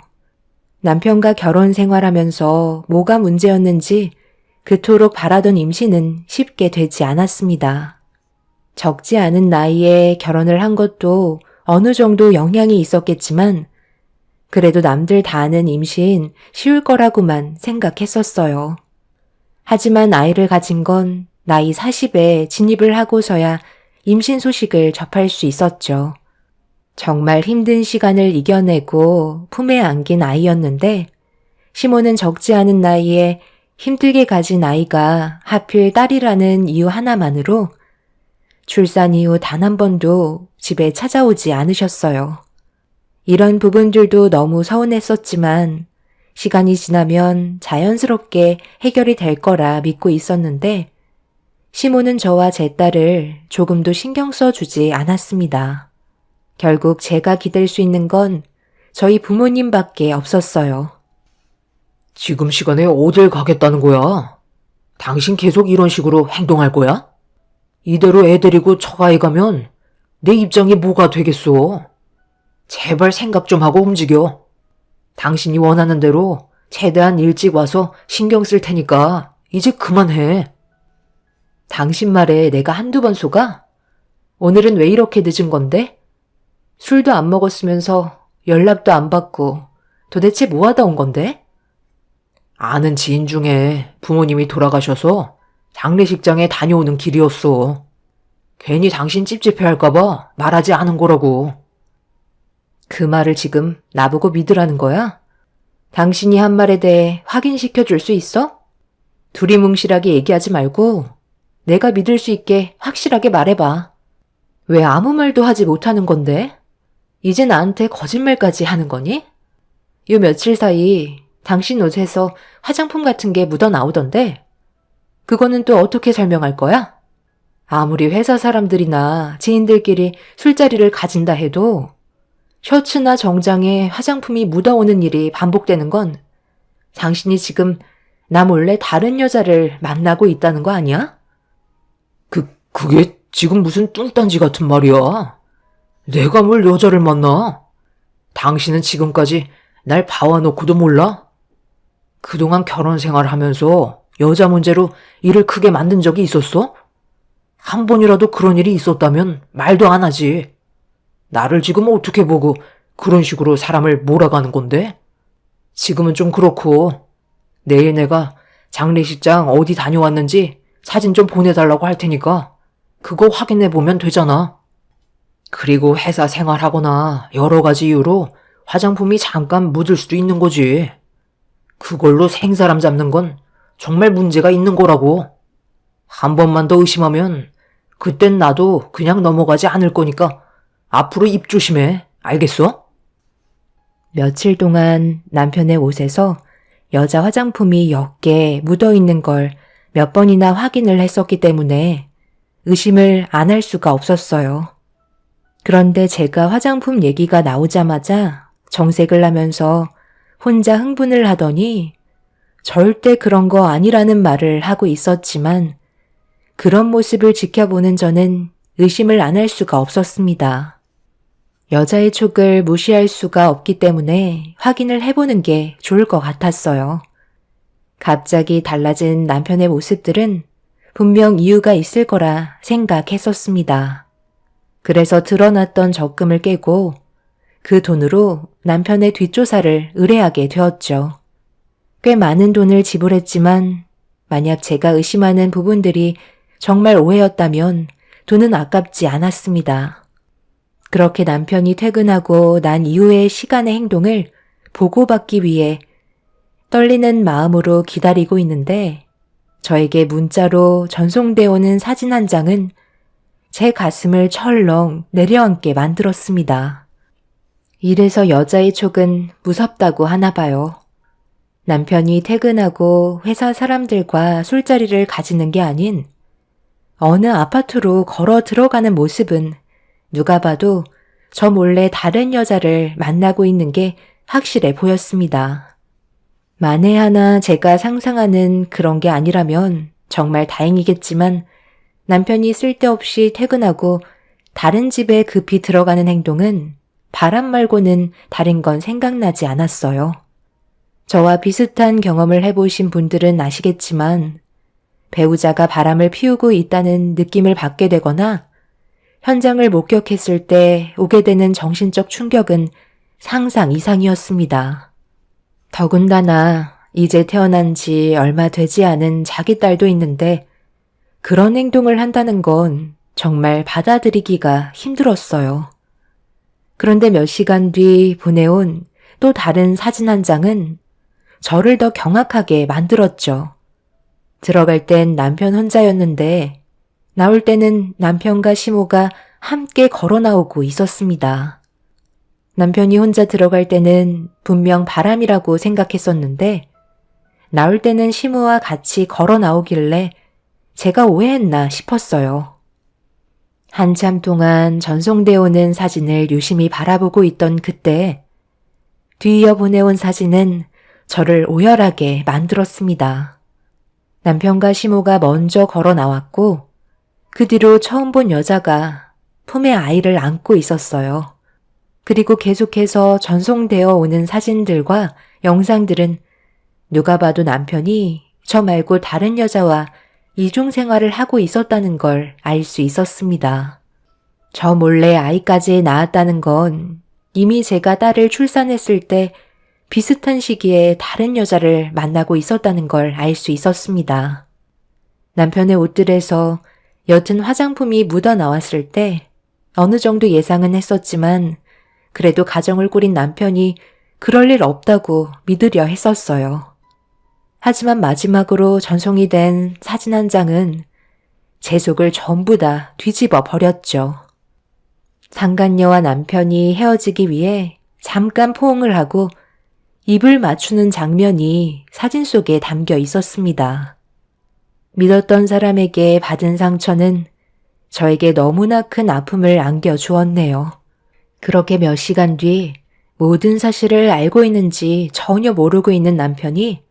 남편과 결혼 생활하면서 뭐가 문제였는지 그토록 바라던 임신은 쉽게 되지 않았습니다. 적지 않은 나이에 결혼을 한 것도 어느 정도 영향이 있었겠지만 그래도 남들 다 아는 임신 쉬울 거라고만 생각했었어요. 하지만 아이를 가진 건 나이 40에 진입을 하고서야 임신 소식을 접할 수 있었죠. 정말 힘든 시간을 이겨내고 품에 안긴 아이였는데 시모는 적지 않은 나이에 힘들게 가진 아이가 하필 딸이라는 이유 하나만으로 출산 이후 단 한 번도 집에 찾아오지 않으셨어요. 이런 부분들도 너무 서운했었지만 시간이 지나면 자연스럽게 해결이 될 거라 믿고 있었는데 시모는 저와 제 딸을 조금도 신경 써주지 않았습니다. 결국 제가 기댈 수 있는 건 저희 부모님밖에 없었어요. 지금 시간에 어딜 가겠다는 거야? 당신 계속 이런 식으로 행동할 거야? 이대로 애 데리고 처가에 가면 내 입장이 뭐가 되겠어? 제발 생각 좀 하고 움직여. 당신이 원하는 대로 최대한 일찍 와서 신경 쓸 테니까 이제 그만해. 당신 말에 내가 한두 번 속아? 오늘은 왜 이렇게 늦은 건데? 술도 안 먹었으면서 연락도 안 받고 도대체 뭐 하다 온 건데? 아는 지인 중에 부모님이 돌아가셔서 장례식장에 다녀오는 길이었어. 괜히 당신 찝찝해할까봐 말하지 않은 거라고. 그 말을 지금 나보고 믿으라는 거야? 당신이 한 말에 대해 확인시켜 줄 수 있어? 두리뭉실하게 얘기하지 말고 내가 믿을 수 있게 확실하게 말해봐. 왜 아무 말도 하지 못하는 건데? 이제 나한테 거짓말까지 하는 거니? 요 며칠 사이 당신 옷에서 화장품 같은 게 묻어 나오던데? 그거는 또 어떻게 설명할 거야? 아무리 회사 사람들이나 지인들끼리 술자리를 가진다 해도 셔츠나 정장에 화장품이 묻어오는 일이 반복되는 건 당신이 지금 나 몰래 다른 여자를 만나고 있다는 거 아니야? 그게 지금 무슨 뚱딴지 같은 말이야. 내가 뭘 여자를 만나? 당신은 지금까지 날 봐와놓고도 몰라? 그동안 결혼 생활하면서 여자 문제로 일을 크게 만든 적이 있었어? 한 번이라도 그런 일이 있었다면 말도 안 하지. 나를 지금 어떻게 보고 그런 식으로 사람을 몰아가는 건데? 지금은 좀 그렇고 내일 내가 장례식장 어디 다녀왔는지 사진 좀 보내달라고 할 테니까 그거 확인해보면 되잖아. 그리고 회사 생활하거나 여러 가지 이유로 화장품이 잠깐 묻을 수도 있는 거지. 그걸로 생사람 잡는 건 정말 문제가 있는 거라고. 한 번만 더 의심하면 그땐 나도 그냥 넘어가지 않을 거니까 앞으로 입 조심해. 알겠어? 며칠 동안 남편의 옷에서 여자 화장품이 몇 개 묻어 있는 걸 몇 번이나 확인을 했었기 때문에 의심을 안 할 수가 없었어요. 그런데 제가 화장품 얘기가 나오자마자 정색을 하면서 혼자 흥분을 하더니 절대 그런 거 아니라는 말을 하고 있었지만 그런 모습을 지켜보는 저는 의심을 안 할 수가 없었습니다. 여자의 촉을 무시할 수가 없기 때문에 확인을 해보는 게 좋을 것 같았어요. 갑자기 달라진 남편의 모습들은 분명 이유가 있을 거라 생각했었습니다. 그래서 드러났던 적금을 깨고 그 돈으로 남편의 뒷조사를 의뢰하게 되었죠. 꽤 많은 돈을 지불했지만 만약 제가 의심하는 부분들이 정말 오해였다면 돈은 아깝지 않았습니다. 그렇게 남편이 퇴근하고 난 이후의 시간의 행동을 보고받기 위해 떨리는 마음으로 기다리고 있는데 저에게 문자로 전송되어 오는 사진 한 장은 제 가슴을 철렁 내려앉게 만들었습니다. 이래서 여자의 촉은 무섭다고 하나 봐요. 남편이 퇴근하고 회사 사람들과 술자리를 가지는 게 아닌 어느 아파트로 걸어 들어가는 모습은 누가 봐도 저 몰래 다른 여자를 만나고 있는 게 확실해 보였습니다. 만에 하나 제가 상상하는 그런 게 아니라면 정말 다행이겠지만 남편이 쓸데없이 퇴근하고 다른 집에 급히 들어가는 행동은 바람 말고는 다른 건 생각나지 않았어요. 저와 비슷한 경험을 해보신 분들은 아시겠지만 배우자가 바람을 피우고 있다는 느낌을 받게 되거나 현장을 목격했을 때 오게 되는 정신적 충격은 상상 이상이었습니다. 더군다나 이제 태어난 지 얼마 되지 않은 자기 딸도 있는데 그런 행동을 한다는 건 정말 받아들이기가 힘들었어요. 그런데 몇 시간 뒤 보내온 또 다른 사진 한 장은 저를 더 경악하게 만들었죠. 들어갈 땐 남편 혼자였는데 나올 때는 남편과 시모가 함께 걸어 나오고 있었습니다. 남편이 혼자 들어갈 때는 분명 바람이라고 생각했었는데 나올 때는 시모와 같이 걸어 나오길래 제가 오해했나 싶었어요. 한참 동안 전송되어 오는 사진을 유심히 바라보고 있던 그때 뒤이어 보내온 사진은 저를 오열하게 만들었습니다. 남편과 시모가 먼저 걸어 나왔고 그 뒤로 처음 본 여자가 품에 아이를 안고 있었어요. 그리고 계속해서 전송되어 오는 사진들과 영상들은 누가 봐도 남편이 저 말고 다른 여자와 이중 생활을 하고 있었다는 걸 알 수 있었습니다. 저 몰래 아이까지 낳았다는 건 이미 제가 딸을 출산했을 때 비슷한 시기에 다른 여자를 만나고 있었다는 걸 알 수 있었습니다. 남편의 옷들에서 옅은 화장품이 묻어 나왔을 때 어느 정도 예상은 했었지만 그래도 가정을 꾸린 남편이 그럴 일 없다고 믿으려 했었어요. 하지만 마지막으로 전송이 된 사진 한 장은 제 속을 전부 다 뒤집어 버렸죠. 상간녀와 남편이 헤어지기 위해 잠깐 포옹을 하고 입을 맞추는 장면이 사진 속에 담겨 있었습니다. 믿었던 사람에게 받은 상처는 저에게 너무나 큰 아픔을 안겨주었네요. 그렇게 몇 시간 뒤 모든 사실을 알고 있는지 전혀 모르고 있는 남편이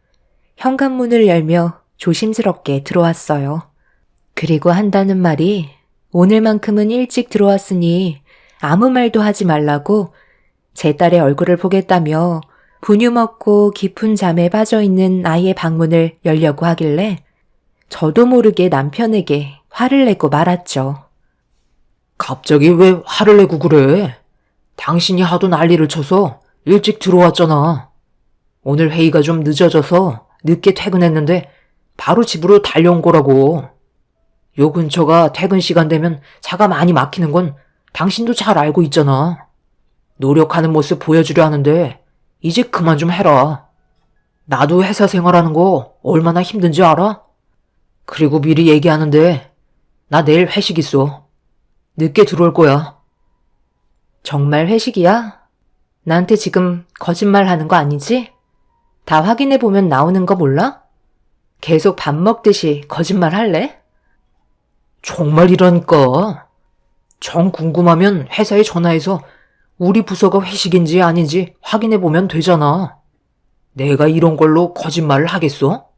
현관문을 열며 조심스럽게 들어왔어요. 그리고 한다는 말이 오늘만큼은 일찍 들어왔으니 아무 말도 하지 말라고 제 딸의 얼굴을 보겠다며 분유 먹고 깊은 잠에 빠져있는 아이의 방문을 열려고 하길래 저도 모르게 남편에게 화를 내고 말았죠. 갑자기 왜 화를 내고 그래? 당신이 하도 난리를 쳐서 일찍 들어왔잖아. 오늘 회의가 좀 늦어져서 늦게 퇴근했는데 바로 집으로 달려온 거라고. 요 근처가 퇴근 시간 되면 차가 많이 막히는 건 당신도 잘 알고 있잖아. 노력하는 모습 보여주려 하는데 이제 그만 좀 해라. 나도 회사 생활하는 거 얼마나 힘든지 알아? 그리고 미리 얘기하는데 나 내일 회식 있어. 늦게 들어올 거야. 정말 회식이야? 나한테 지금 거짓말 하는 거 아니지? 다 확인해보면 나오는 거 몰라? 계속 밥 먹듯이 거짓말 할래? 정말이라니까. 정 궁금하면 회사에 전화해서 우리 부서가 회식인지 아닌지 확인해보면 되잖아. 내가 이런 걸로 거짓말을 하겠어?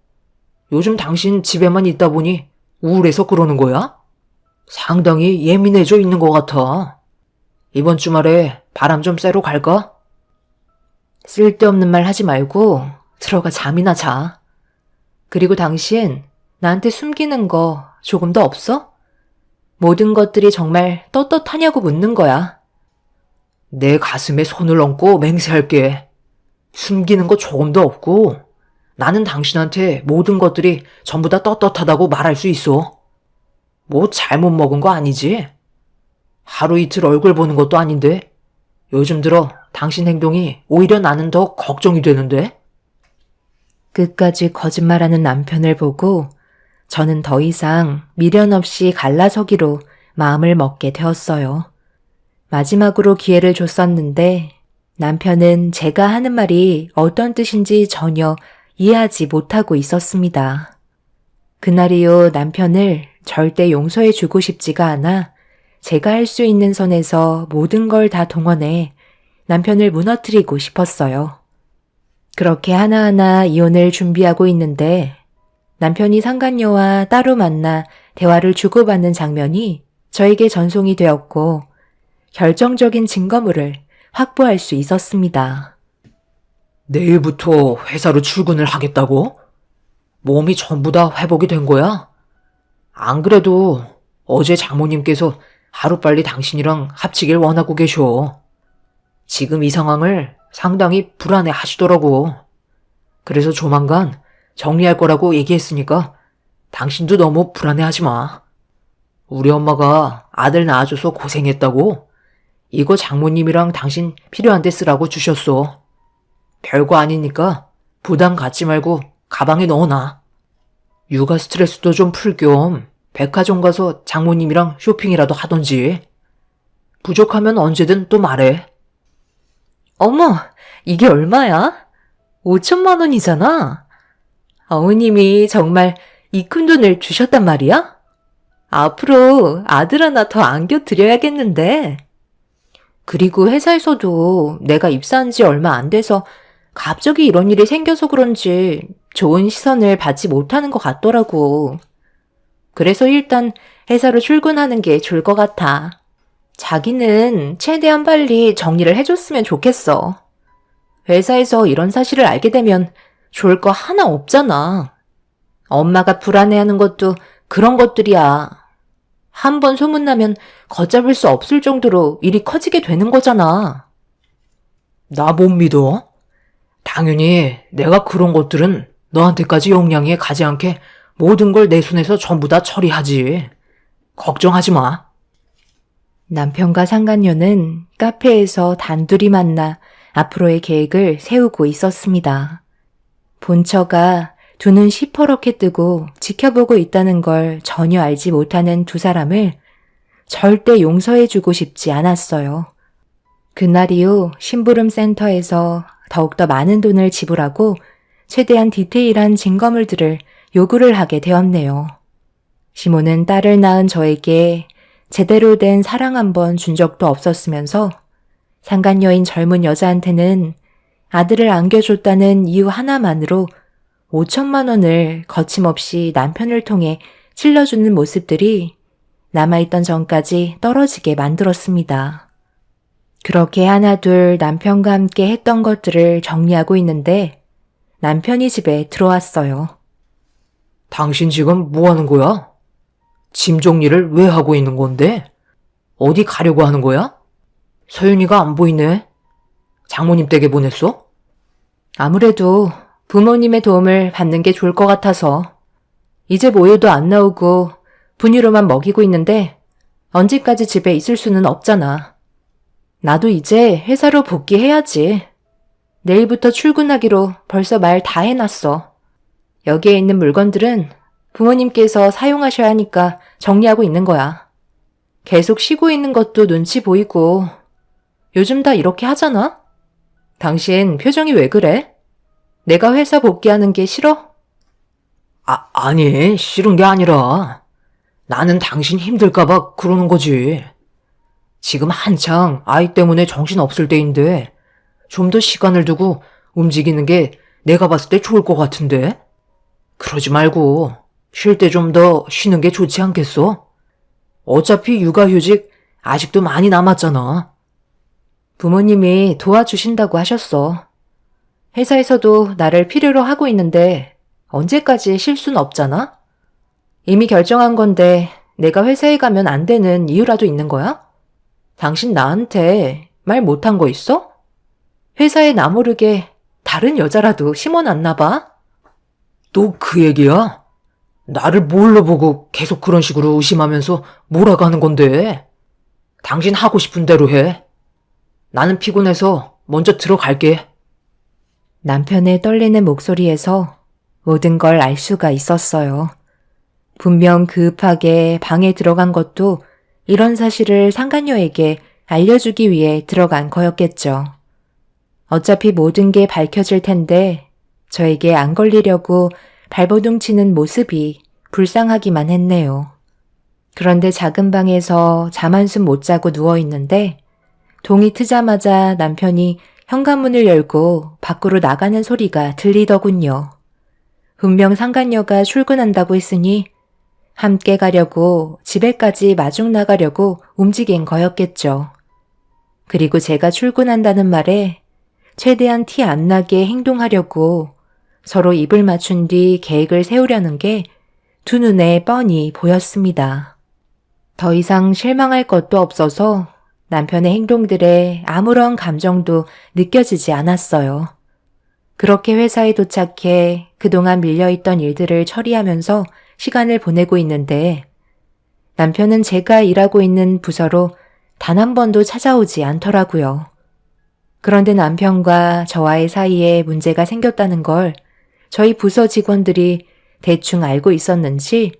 요즘 당신 집에만 있다 보니 우울해서 그러는 거야? 상당히 예민해져 있는 것 같아. 이번 주말에 바람 좀 쐬러 갈까? 쓸데없는 말 하지 말고 들어가 잠이나 자. 그리고 당신 나한테 숨기는 거 조금 더 없어? 모든 것들이 정말 떳떳하냐고 묻는 거야. 내 가슴에 손을 얹고 맹세할게. 숨기는 거 조금도 없고 나는 당신한테 모든 것들이 전부 다 떳떳하다고 말할 수 있어. 뭐 잘못 먹은 거 아니지? 하루 이틀 얼굴 보는 것도 아닌데 요즘 들어 당신 행동이 오히려 나는 더 걱정이 되는데? 끝까지 거짓말하는 남편을 보고 저는 더 이상 미련 없이 갈라서기로 마음을 먹게 되었어요. 마지막으로 기회를 줬었는데 남편은 제가 하는 말이 어떤 뜻인지 전혀 이해하지 못하고 있었습니다. 그날 이후 남편을 절대 용서해 주고 싶지가 않아 제가 할 수 있는 선에서 모든 걸 다 동원해 남편을 무너뜨리고 싶었어요. 그렇게 하나하나 이혼을 준비하고 있는데 남편이 상간녀와 따로 만나 대화를 주고받는 장면이 저에게 전송이 되었고 결정적인 증거물을 확보할 수 있었습니다. 내일부터 회사로 출근을 하겠다고? 몸이 전부 다 회복이 된 거야? 안 그래도 어제 장모님께서 하루빨리 당신이랑 합치길 원하고 계셔. 지금 이 상황을 상당히 불안해 하시더라고. 그래서 조만간 정리할 거라고 얘기했으니까 당신도 너무 불안해 하지 마. 우리 엄마가 아들 낳아줘서 고생했다고 이거 장모님이랑 당신 필요한 데 쓰라고 주셨어. 별거 아니니까 부담 갖지 말고 가방에 넣어놔. 육아 스트레스도 좀 풀 겸 백화점 가서 장모님이랑 쇼핑이라도 하던지. 부족하면 언제든 또 말해. 어머, 이게 얼마야? 5천만 원이잖아. 어머님이 정말 이 큰 돈을 주셨단 말이야? 앞으로 아들 하나 더 안겨드려야겠는데. 그리고 회사에서도 내가 입사한 지 얼마 안 돼서 갑자기 이런 일이 생겨서 그런지 좋은 시선을 받지 못하는 것 같더라고. 그래서 일단 회사로 출근하는 게 좋을 것 같아. 자기는 최대한 빨리 정리를 해줬으면 좋겠어. 회사에서 이런 사실을 알게 되면 좋을 거 하나 없잖아. 엄마가 불안해하는 것도 그런 것들이야. 한 번 소문나면 걷잡을 수 없을 정도로 일이 커지게 되는 거잖아. 나 못 믿어? 당연히 내가 그런 것들은 너한테까지 영향이 가지 않게 모든 걸 내 손에서 전부 다 처리하지. 걱정하지 마. 남편과 상간녀는 카페에서 단둘이 만나 앞으로의 계획을 세우고 있었습니다. 본처가 두 눈 시퍼렇게 뜨고 지켜보고 있다는 걸 전혀 알지 못하는 두 사람을 절대 용서해주고 싶지 않았어요. 그날 이후 심부름 센터에서 더욱더 많은 돈을 지불하고 최대한 디테일한 증거물들을 요구를 하게 되었네요. 시모는 딸을 낳은 저에게 제대로 된 사랑 한 번 준 적도 없었으면서 상간녀인 젊은 여자한테는 아들을 안겨줬다는 이유 하나만으로 5천만 원을 거침없이 남편을 통해 찔러주는 모습들이 남아있던 전까지 떨어지게 만들었습니다. 그렇게 하나둘 남편과 함께 했던 것들을 정리하고 있는데 남편이 집에 들어왔어요. 당신 지금 뭐 하는 거야? 짐 정리를 왜 하고 있는 건데? 어디 가려고 하는 거야? 서윤이가 안 보이네. 장모님 댁에 보냈어? 아무래도 부모님의 도움을 받는 게 좋을 것 같아서 이제 모유도 안 나오고 분유로만 먹이고 있는데 언제까지 집에 있을 수는 없잖아. 나도 이제 회사로 복귀해야지. 내일부터 출근하기로 벌써 말 다 해놨어. 여기에 있는 물건들은 부모님께서 사용하셔야 하니까 정리하고 있는 거야. 계속 쉬고 있는 것도 눈치 보이고 요즘 다 이렇게 하잖아? 당신 표정이 왜 그래? 내가 회사 복귀하는 게 싫어? 아니, 싫은 게 아니라 나는 당신 힘들까봐 그러는 거지. 지금 한창 아이 때문에 정신 없을 때인데 좀 더 시간을 두고 움직이는 게 내가 봤을 때 좋을 것 같은데? 그러지 말고 쉴 때 좀 더 쉬는 게 좋지 않겠어? 어차피 육아휴직 아직도 많이 남았잖아. 부모님이 도와주신다고 하셨어. 회사에서도 나를 필요로 하고 있는데 언제까지 쉴 순 없잖아? 이미 결정한 건데 내가 회사에 가면 안 되는 이유라도 있는 거야? 당신 나한테 말 못한 거 있어? 회사에 나 모르게 다른 여자라도 심어놨나 봐? 또 그 얘기야? 나를 뭘로 보고 계속 그런 식으로 의심하면서 몰아가는 건데. 당신 하고 싶은 대로 해. 나는 피곤해서 먼저 들어갈게. 남편의 떨리는 목소리에서 모든 걸 알 수가 있었어요. 분명 급하게 방에 들어간 것도 이런 사실을 상간녀에게 알려주기 위해 들어간 거였겠죠. 어차피 모든 게 밝혀질 텐데 저에게 안 걸리려고 발버둥 치는 모습이 불쌍하기만 했네요. 그런데 작은 방에서 잠 한숨 못 자고 누워있는데 동이 트자마자 남편이 현관문을 열고 밖으로 나가는 소리가 들리더군요. 분명 상간녀가 출근한다고 했으니 함께 가려고 집에까지 마중 나가려고 움직인 거였겠죠. 그리고 제가 출근한다는 말에 최대한 티 안 나게 행동하려고 서로 입을 맞춘 뒤 계획을 세우려는 게 두 눈에 뻔히 보였습니다. 더 이상 실망할 것도 없어서 남편의 행동들에 아무런 감정도 느껴지지 않았어요. 그렇게 회사에 도착해 그동안 밀려있던 일들을 처리하면서 시간을 보내고 있는데 남편은 제가 일하고 있는 부서로 단 한 번도 찾아오지 않더라고요. 그런데 남편과 저와의 사이에 문제가 생겼다는 걸 저희 부서 직원들이 대충 알고 있었는지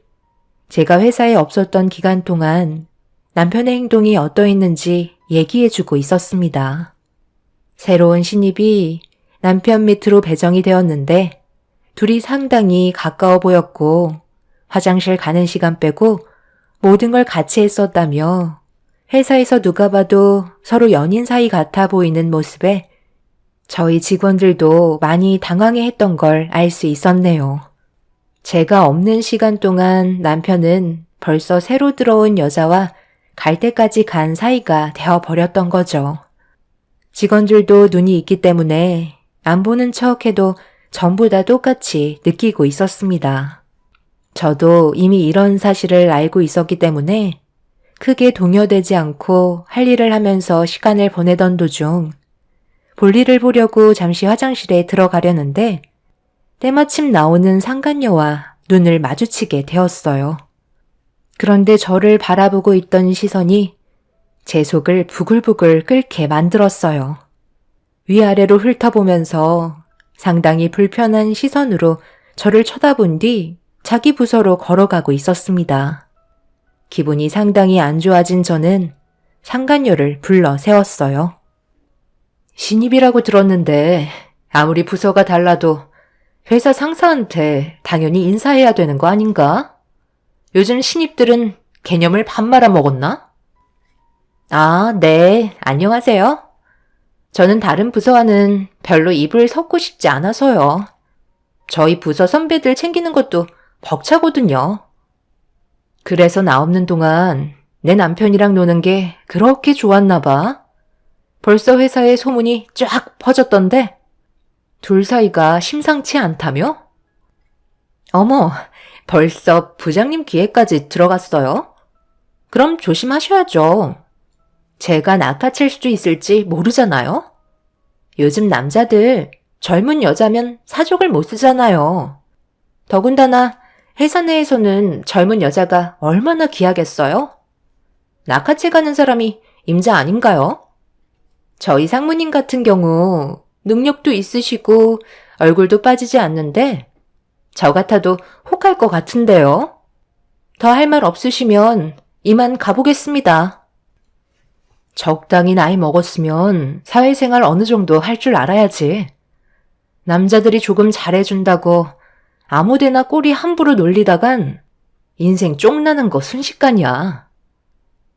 제가 회사에 없었던 기간 동안 남편의 행동이 어떠했는지 얘기해주고 있었습니다. 새로운 신입이 남편 밑으로 배정이 되었는데 둘이 상당히 가까워 보였고 화장실 가는 시간 빼고 모든 걸 같이 했었다며 회사에서 누가 봐도 서로 연인 사이 같아 보이는 모습에 저희 직원들도 많이 당황해 했던 걸 알 수 있었네요. 제가 없는 시간 동안 남편은 벌써 새로 들어온 여자와 갈 때까지 간 사이가 되어버렸던 거죠. 직원들도 눈이 있기 때문에 안 보는 척해도 전부 다 똑같이 느끼고 있었습니다. 저도 이미 이런 사실을 알고 있었기 때문에 크게 동요되지 않고 할 일을 하면서 시간을 보내던 도중 볼일을 보려고 잠시 화장실에 들어가려는데 때마침 나오는 상간녀와 눈을 마주치게 되었어요. 그런데 저를 바라보고 있던 시선이 제 속을 부글부글 끓게 만들었어요. 위아래로 훑어보면서 상당히 불편한 시선으로 저를 쳐다본 뒤 자기 부서로 걸어가고 있었습니다. 기분이 상당히 안 좋아진 저는 상간녀를 불러 세웠어요. 신입이라고 들었는데 아무리 부서가 달라도 회사 상사한테 당연히 인사해야 되는 거 아닌가? 요즘 신입들은 개념을 밥 말아 먹었나? 아, 네, 안녕하세요. 저는 다른 부서와는 별로 입을 섞고 싶지 않아서요. 저희 부서 선배들 챙기는 것도 벅차거든요. 그래서 나 없는 동안 내 남편이랑 노는 게 그렇게 좋았나 봐. 벌써 회사에 소문이 쫙 퍼졌던데 둘 사이가 심상치 않다며? 어머, 벌써 부장님 귀에까지 들어갔어요? 그럼 조심하셔야죠. 제가 낚아챌 수도 있을지 모르잖아요? 요즘 남자들 젊은 여자면 사족을 못 쓰잖아요. 더군다나 회사 내에서는 젊은 여자가 얼마나 귀하겠어요? 낚아채 가는 사람이 임자 아닌가요? 저희 상무님 같은 경우 능력도 있으시고 얼굴도 빠지지 않는데 저 같아도 혹할 것 같은데요. 더 할 말 없으시면 이만 가보겠습니다. 적당히 나이 먹었으면 사회생활 어느 정도 할 줄 알아야지. 남자들이 조금 잘해준다고 아무데나 꼬리 함부로 놀리다간 인생 쫑나는 거 순식간이야.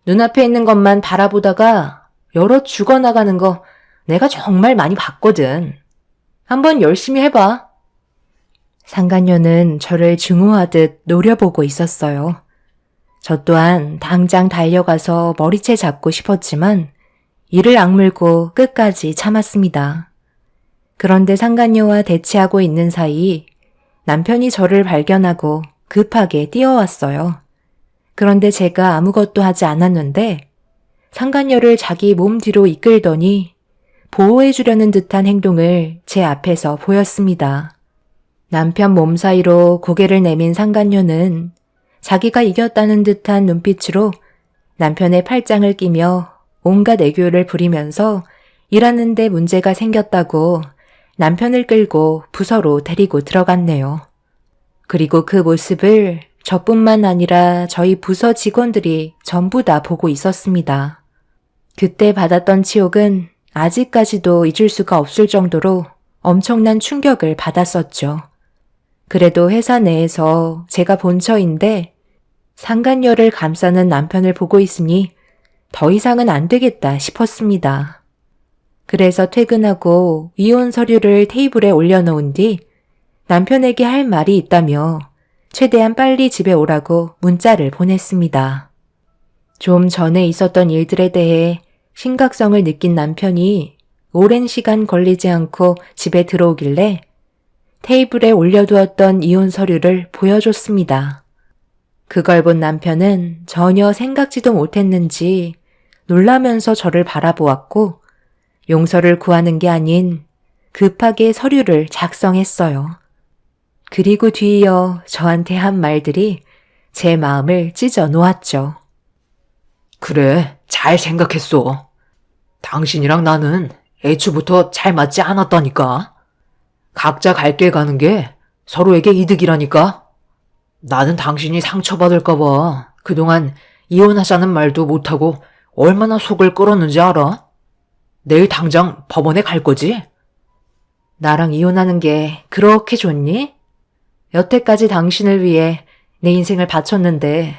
눈앞에 있는 것만 바라보다가 여러 죽어나가는 거 내가 정말 많이 봤거든. 한번 열심히 해봐. 상간녀는 저를 증오하듯 노려보고 있었어요. 저 또한 당장 달려가서 머리채 잡고 싶었지만 이를 악물고 끝까지 참았습니다. 그런데 상간녀와 대치하고 있는 사이 남편이 저를 발견하고 급하게 뛰어왔어요. 그런데 제가 아무것도 하지 않았는데 상간녀를 자기 몸 뒤로 이끌더니 보호해주려는 듯한 행동을 제 앞에서 보였습니다. 남편 몸 사이로 고개를 내민 상간녀는 자기가 이겼다는 듯한 눈빛으로 남편의 팔짱을 끼며 온갖 애교를 부리면서 일하는데 문제가 생겼다고 남편을 끌고 부서로 데리고 들어갔네요. 그리고 그 모습을 저뿐만 아니라 저희 부서 직원들이 전부 다 보고 있었습니다. 그때 받았던 치욕은 아직까지도 잊을 수가 없을 정도로 엄청난 충격을 받았었죠. 그래도 회사 내에서 제가 본처인데 상간녀를 감싸는 남편을 보고 있으니 더 이상은 안 되겠다 싶었습니다. 그래서 퇴근하고 이혼 서류를 테이블에 올려놓은 뒤 남편에게 할 말이 있다며 최대한 빨리 집에 오라고 문자를 보냈습니다. 좀 전에 있었던 일들에 대해 심각성을 느낀 남편이 오랜 시간 걸리지 않고 집에 들어오길래 테이블에 올려두었던 이혼 서류를 보여줬습니다. 그걸 본 남편은 전혀 생각지도 못했는지 놀라면서 저를 바라보았고 용서를 구하는 게 아닌 급하게 서류를 작성했어요. 그리고 뒤이어 저한테 한 말들이 제 마음을 찢어 놓았죠. 그래, 잘 생각했어. 당신이랑 나는 애초부터 잘 맞지 않았다니까. 각자 갈 길 가는 게 서로에게 이득이라니까. 나는 당신이 상처받을까봐 그동안 이혼하자는 말도 못하고 얼마나 속을 끓었는지 알아? 내일 당장 법원에 갈 거지? 나랑 이혼하는 게 그렇게 좋니? 여태까지 당신을 위해 내 인생을 바쳤는데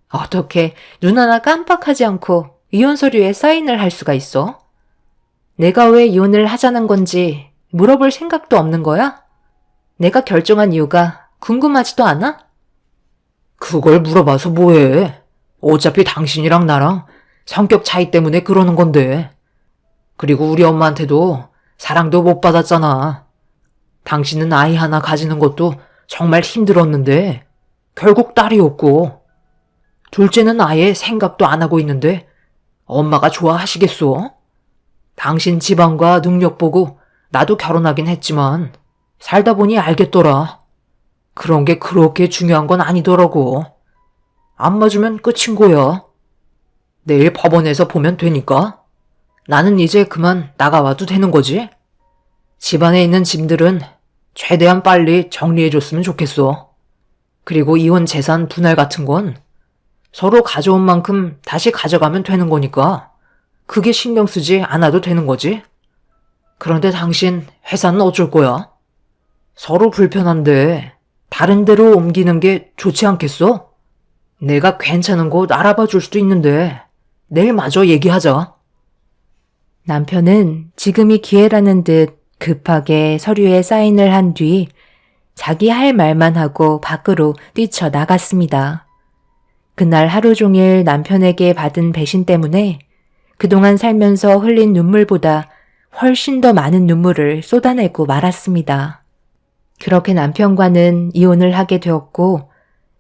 어떻게 눈 하나 깜빡하지 않고 이혼 서류에 사인을 할 수가 있어? 내가 왜 이혼을 하자는 건지 물어볼 생각도 없는 거야? 내가 결정한 이유가 궁금하지도 않아? 그걸 물어봐서 뭐해. 어차피 당신이랑 나랑 성격 차이 때문에 그러는 건데. 그리고 우리 엄마한테도 사랑도 못 받았잖아. 당신은 아이 하나 가지는 것도 정말 힘들었는데 결국 딸이었고, 둘째는 아예 생각도 안 하고 있는데 엄마가 좋아하시겠어? 당신 집안과 능력 보고 나도 결혼하긴 했지만 살다 보니 알겠더라. 그런 게 그렇게 중요한 건 아니더라고. 안 맞으면 끝인 거야. 내일 법원에서 보면 되니까. 나는 이제 그만 나가와도 되는 거지? 집안에 있는 짐들은 최대한 빨리 정리해줬으면 좋겠어. 그리고 이혼 재산 분할 같은 건 서로 가져온 만큼 다시 가져가면 되는 거니까 그게 신경 쓰지 않아도 되는 거지. 그런데 당신 회사는 어쩔 거야? 서로 불편한데 다른 데로 옮기는 게 좋지 않겠어? 내가 괜찮은 곳 알아봐 줄 수도 있는데 내일 마저 얘기하자. 남편은 지금이 기회라는 듯 급하게 서류에 사인을 한 뒤 자기 할 말만 하고 밖으로 뛰쳐나갔습니다. 그날 하루 종일 남편에게 받은 배신 때문에 그동안 살면서 흘린 눈물보다 훨씬 더 많은 눈물을 쏟아내고 말았습니다. 그렇게 남편과는 이혼을 하게 되었고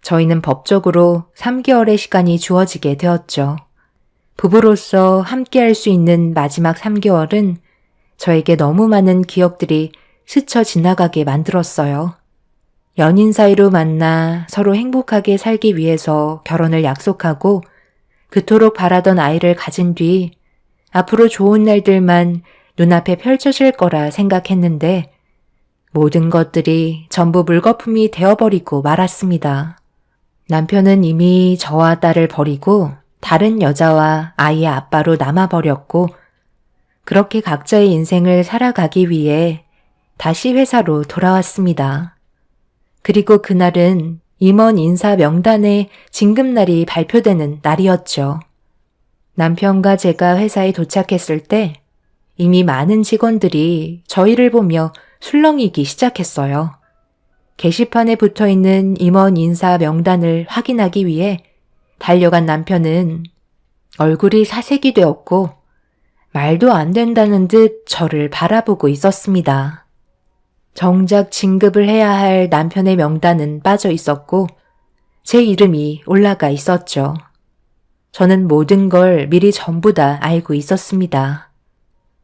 저희는 법적으로 3개월의 시간이 주어지게 되었죠. 부부로서 함께할 수 있는 마지막 3개월은 저에게 너무 많은 기억들이 스쳐 지나가게 만들었어요. 연인 사이로 만나 서로 행복하게 살기 위해서 결혼을 약속하고 그토록 바라던 아이를 가진 뒤 앞으로 좋은 날들만 눈앞에 펼쳐질 거라 생각했는데 모든 것들이 전부 물거품이 되어버리고 말았습니다. 남편은 이미 저와 딸을 버리고 다른 여자와 아이의 아빠로 남아버렸고 그렇게 각자의 인생을 살아가기 위해 다시 회사로 돌아왔습니다. 그리고 그날은 임원 인사 명단의 진급날이 발표되는 날이었죠. 남편과 제가 회사에 도착했을 때 이미 많은 직원들이 저희를 보며 술렁이기 시작했어요. 게시판에 붙어있는 임원 인사 명단을 확인하기 위해 달려간 남편은 얼굴이 사색이 되었고 말도 안 된다는 듯 저를 바라보고 있었습니다. 정작 진급을 해야 할 남편의 명단은 빠져 있었고 제 이름이 올라가 있었죠. 저는 모든 걸 미리 전부 다 알고 있었습니다.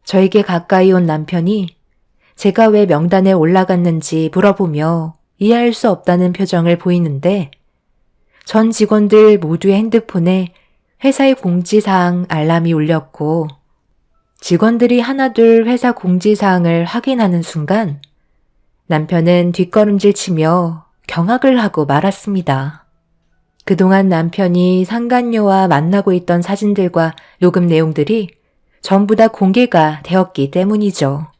저에게 가까이 온 남편이 제가 왜 명단에 올라갔는지 물어보며 이해할 수 없다는 표정을 보이는데 전 직원들 모두의 핸드폰에 회사의 공지사항 알람이 울렸고 직원들이 하나둘 회사 공지사항을 확인하는 순간 남편은 뒷걸음질 치며 경악을 하고 말았습니다. 그동안 남편이 상간녀와 만나고 있던 사진들과 녹음 내용들이 전부 다 공개가 되었기 때문이죠.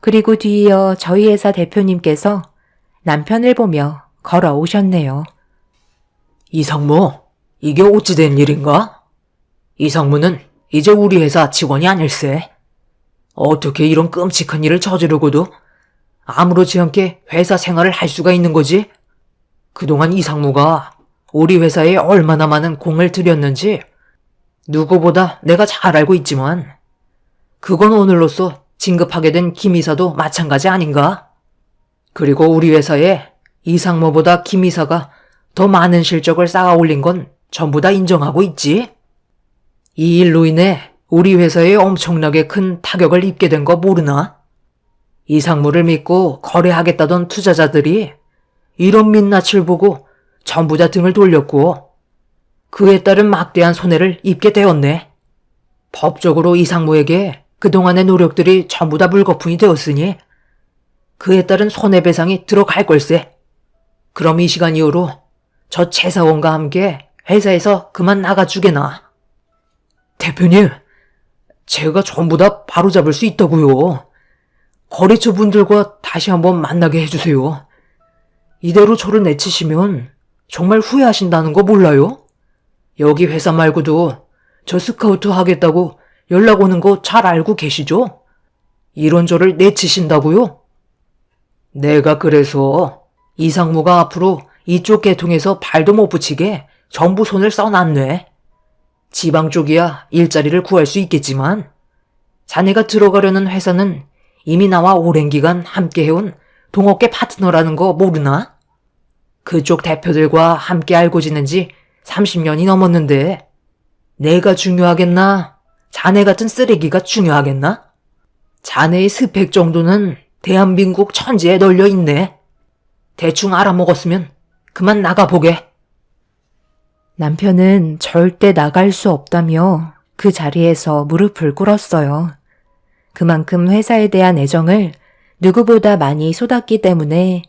그리고 뒤이어 저희 회사 대표님께서 남편을 보며 걸어오셨네요. 이상무, 이게 어찌 된 일인가? 이상무는 이제 우리 회사 직원이 아닐세. 어떻게 이런 끔찍한 일을 저지르고도 아무렇지 않게 회사 생활을 할 수가 있는 거지? 그동안 이상무가 우리 회사에 얼마나 많은 공을 들였는지 누구보다 내가 잘 알고 있지만 그건 오늘로써 진급하게 된 김 이사도 마찬가지 아닌가? 그리고 우리 회사에 이상무보다 김 이사가 더 많은 실적을 쌓아 올린 건 전부 다 인정하고 있지? 이 일로 인해 우리 회사에 엄청나게 큰 타격을 입게 된 거 모르나? 이상무를 믿고 거래하겠다던 투자자들이 이런 민낯을 보고 전부 다 등을 돌렸고 그에 따른 막대한 손해를 입게 되었네. 법적으로 이상무에게 그동안의 노력들이 전부 다 물거품이 되었으니 그에 따른 손해배상이 들어갈 걸세. 그럼 이 시간 이후로 저 최사원과 함께 회사에서 그만 나가주게나. 대표님, 제가 전부 다 바로잡을 수 있다고요. 거래처 분들과 다시 한번 만나게 해주세요. 이대로 저를 내치시면 정말 후회하신다는 거 몰라요? 여기 회사 말고도 저 스카우트 하겠다고 연락 오는 거 잘 알고 계시죠? 이런저를 내치신다고요? 내가 그래서 이상무가 앞으로 이쪽 계통에서 발도 못 붙이게 전부 손을 써놨네. 지방 쪽이야 일자리를 구할 수 있겠지만 자네가 들어가려는 회사는 이미 나와 오랜 기간 함께 해온 동업계 파트너라는 거 모르나? 그쪽 대표들과 함께 알고 지낸 지 30년이 넘었는데 내가 중요하겠나? 자네 같은 쓰레기가 중요하겠나? 자네의 스펙 정도는 대한민국 천지에 널려 있네. 대충 알아먹었으면 그만 나가보게. 남편은 절대 나갈 수 없다며 그 자리에서 무릎을 꿇었어요. 그만큼 회사에 대한 애정을 누구보다 많이 쏟았기 때문에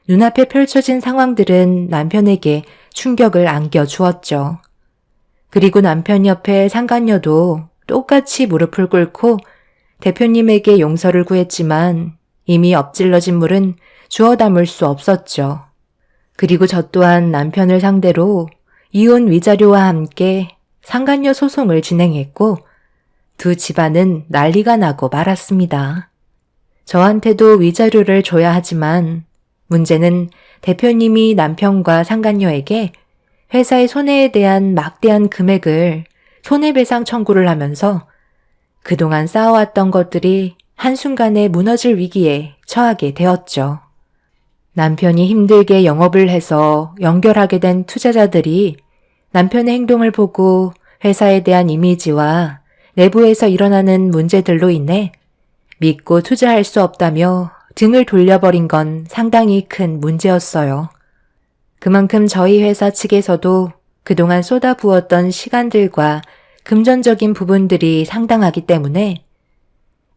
눈앞에 펼쳐진 상황들은 남편에게 충격을 안겨주었죠. 그리고 남편 옆에 상간녀도 똑같이 무릎을 꿇고 대표님에게 용서를 구했지만 이미 엎질러진 물은 주워 담을 수 없었죠. 그리고 저 또한 남편을 상대로 이혼 위자료와 함께 상간녀 소송을 진행했고 두 집안은 난리가 나고 말았습니다. 저한테도 위자료를 줘야 하지만 문제는 대표님이 남편과 상간녀에게 회사의 손해에 대한 막대한 금액을 손해배상 청구를 하면서 그동안 쌓아왔던 것들이 한순간에 무너질 위기에 처하게 되었죠. 남편이 힘들게 영업을 해서 연결하게 된 투자자들이 남편의 행동을 보고 회사에 대한 이미지와 내부에서 일어나는 문제들로 인해 믿고 투자할 수 없다며 등을 돌려버린 건 상당히 큰 문제였어요. 그만큼 저희 회사 측에서도 그동안 쏟아부었던 시간들과 금전적인 부분들이 상당하기 때문에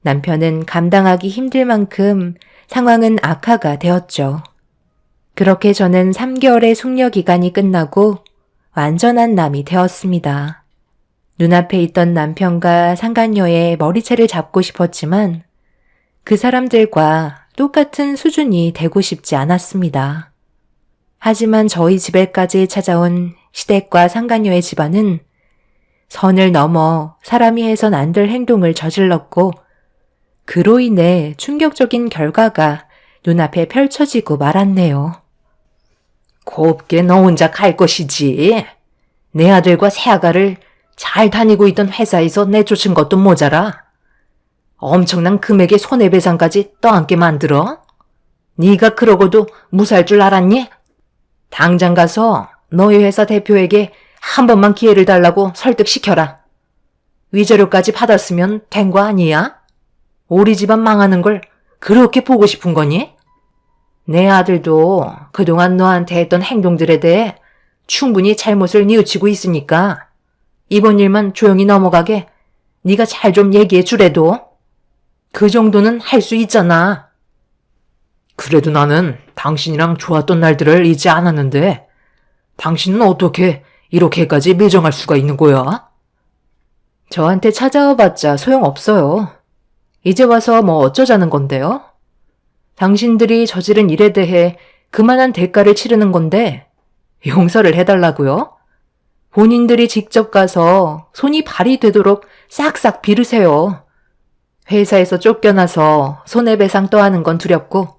남편은 감당하기 힘들 만큼 상황은 악화가 되었죠. 그렇게 저는 3개월의 숙려 기간이 끝나고 완전한 남이 되었습니다. 눈앞에 있던 남편과 상간녀의 머리채를 잡고 싶었지만 그 사람들과 똑같은 수준이 되고 싶지 않았습니다. 하지만 저희 집에까지 찾아온 시댁과 상간녀의 집안은 선을 넘어 사람이 해선 안 될 행동을 저질렀고 그로 인해 충격적인 결과가 눈앞에 펼쳐지고 말았네요. 곱게 너 혼자 갈 것이지. 내 아들과 새아가를 잘 다니고 있던 회사에서 내쫓은 것도 모자라 엄청난 금액의 손해배상까지 떠안게 만들어? 네가 그러고도 무사할 줄 알았니? 당장 가서 너희 회사 대표에게 한 번만 기회를 달라고 설득시켜라. 위자료까지 받았으면 된 거 아니야? 우리 집안 망하는 걸 그렇게 보고 싶은 거니? 내 아들도 그동안 너한테 했던 행동들에 대해 충분히 잘못을 뉘우치고 있으니까 이번 일만 조용히 넘어가게 네가 잘 좀 얘기해 주래도. 그 정도는 할 수 있잖아. 그래도 나는 당신이랑 좋았던 날들을 잊지 않았는데 당신은 어떻게 이렇게까지 밀정할 수가 있는 거야? 저한테 찾아와 봤자 소용없어요. 이제 와서 뭐 어쩌자는 건데요? 당신들이 저지른 일에 대해 그만한 대가를 치르는 건데 용서를 해달라고요? 본인들이 직접 가서 손이 발이 되도록 싹싹 비르세요. 회사에서 쫓겨나서 손해배상 떠하는 건 두렵고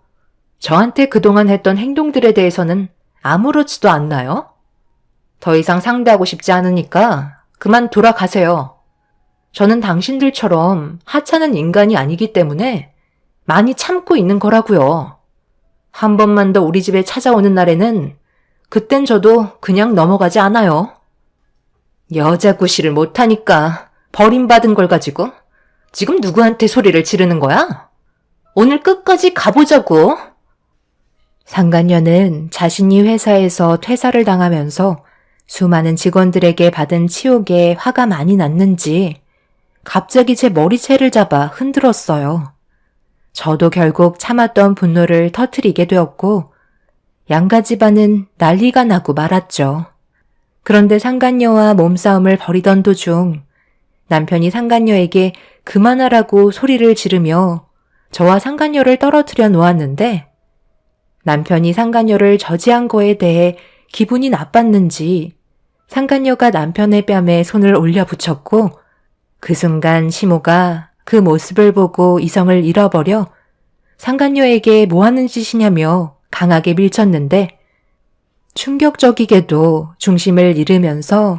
저한테 그동안 했던 행동들에 대해서는 아무렇지도 않나요? 더 이상 상대하고 싶지 않으니까 그만 돌아가세요. 저는 당신들처럼 하찮은 인간이 아니기 때문에 많이 참고 있는 거라고요. 한 번만 더 우리 집에 찾아오는 날에는 그땐 저도 그냥 넘어가지 않아요. 여자 구실을 못하니까 버림받은 걸 가지고 지금 누구한테 소리를 지르는 거야? 오늘 끝까지 가보자고. 상간녀는 자신이 회사에서 퇴사를 당하면서 수많은 직원들에게 받은 치욕에 화가 많이 났는지 갑자기 제 머리채를 잡아 흔들었어요. 저도 결국 참았던 분노를 터뜨리게 되었고 양가 집안은 난리가 나고 말았죠. 그런데 상간녀와 몸싸움을 벌이던 도중 남편이 상간녀에게 그만하라고 소리를 지르며 저와 상간녀를 떨어뜨려 놓았는데 남편이 상간녀를 저지한 거에 대해 기분이 나빴는지 상간녀가 남편의 뺨에 손을 올려 붙였고 그 순간 시모가 그 모습을 보고 이성을 잃어버려 상간녀에게 뭐 하는 짓이냐며 강하게 밀쳤는데 충격적이게도 중심을 잃으면서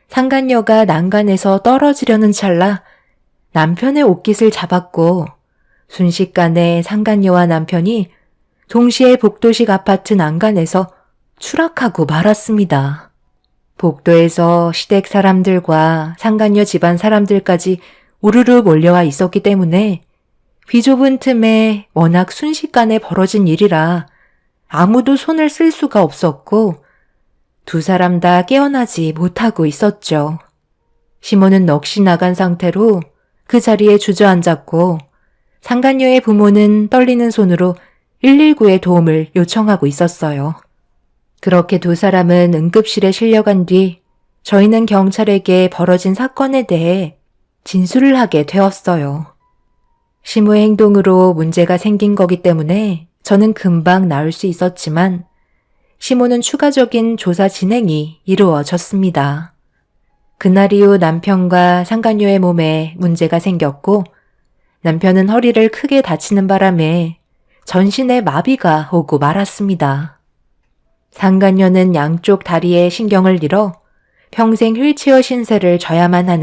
상간녀가 난간에서 떨어지려는 찰나 남편의 옷깃을 잡았고 순식간에 상간녀와 남편이 동시에 복도식 아파트 난간에서 추락하고 말았습니다. 복도에서 시댁 사람들과 상간녀 집안 사람들까지 우르르 몰려와 있었기 때문에 비좁은 틈에 워낙 순식간에 벌어진 일이라 아무도 손을 쓸 수가 없었고 두 사람 다 깨어나지 못하고 있었죠. 시모는 넋이 나간 상태로 그 자리에 주저앉았고 상간녀의 부모는 떨리는 손으로 119에 도움을 요청하고 있었어요. 그렇게 두 사람은 응급실에 실려간 뒤 저희는 경찰에게 벌어진 사건에 대해 진술을 하게 되었어요. 시모의 행동으로 문제가 생긴 거기 때문에 저는 금방 나을 수 있었지만 시모는 추가적인 조사 진행이 이루어졌습니다. 그날 이후 남편과 상간녀의 몸에 문제가 생겼고 남편은 허리를 크게 다치는 바람에 전신에 마비가 오고 말았습니다. 상간녀는 양쪽 다리에 신경을 잃어 평생 휠체어 신세를 져야만 하는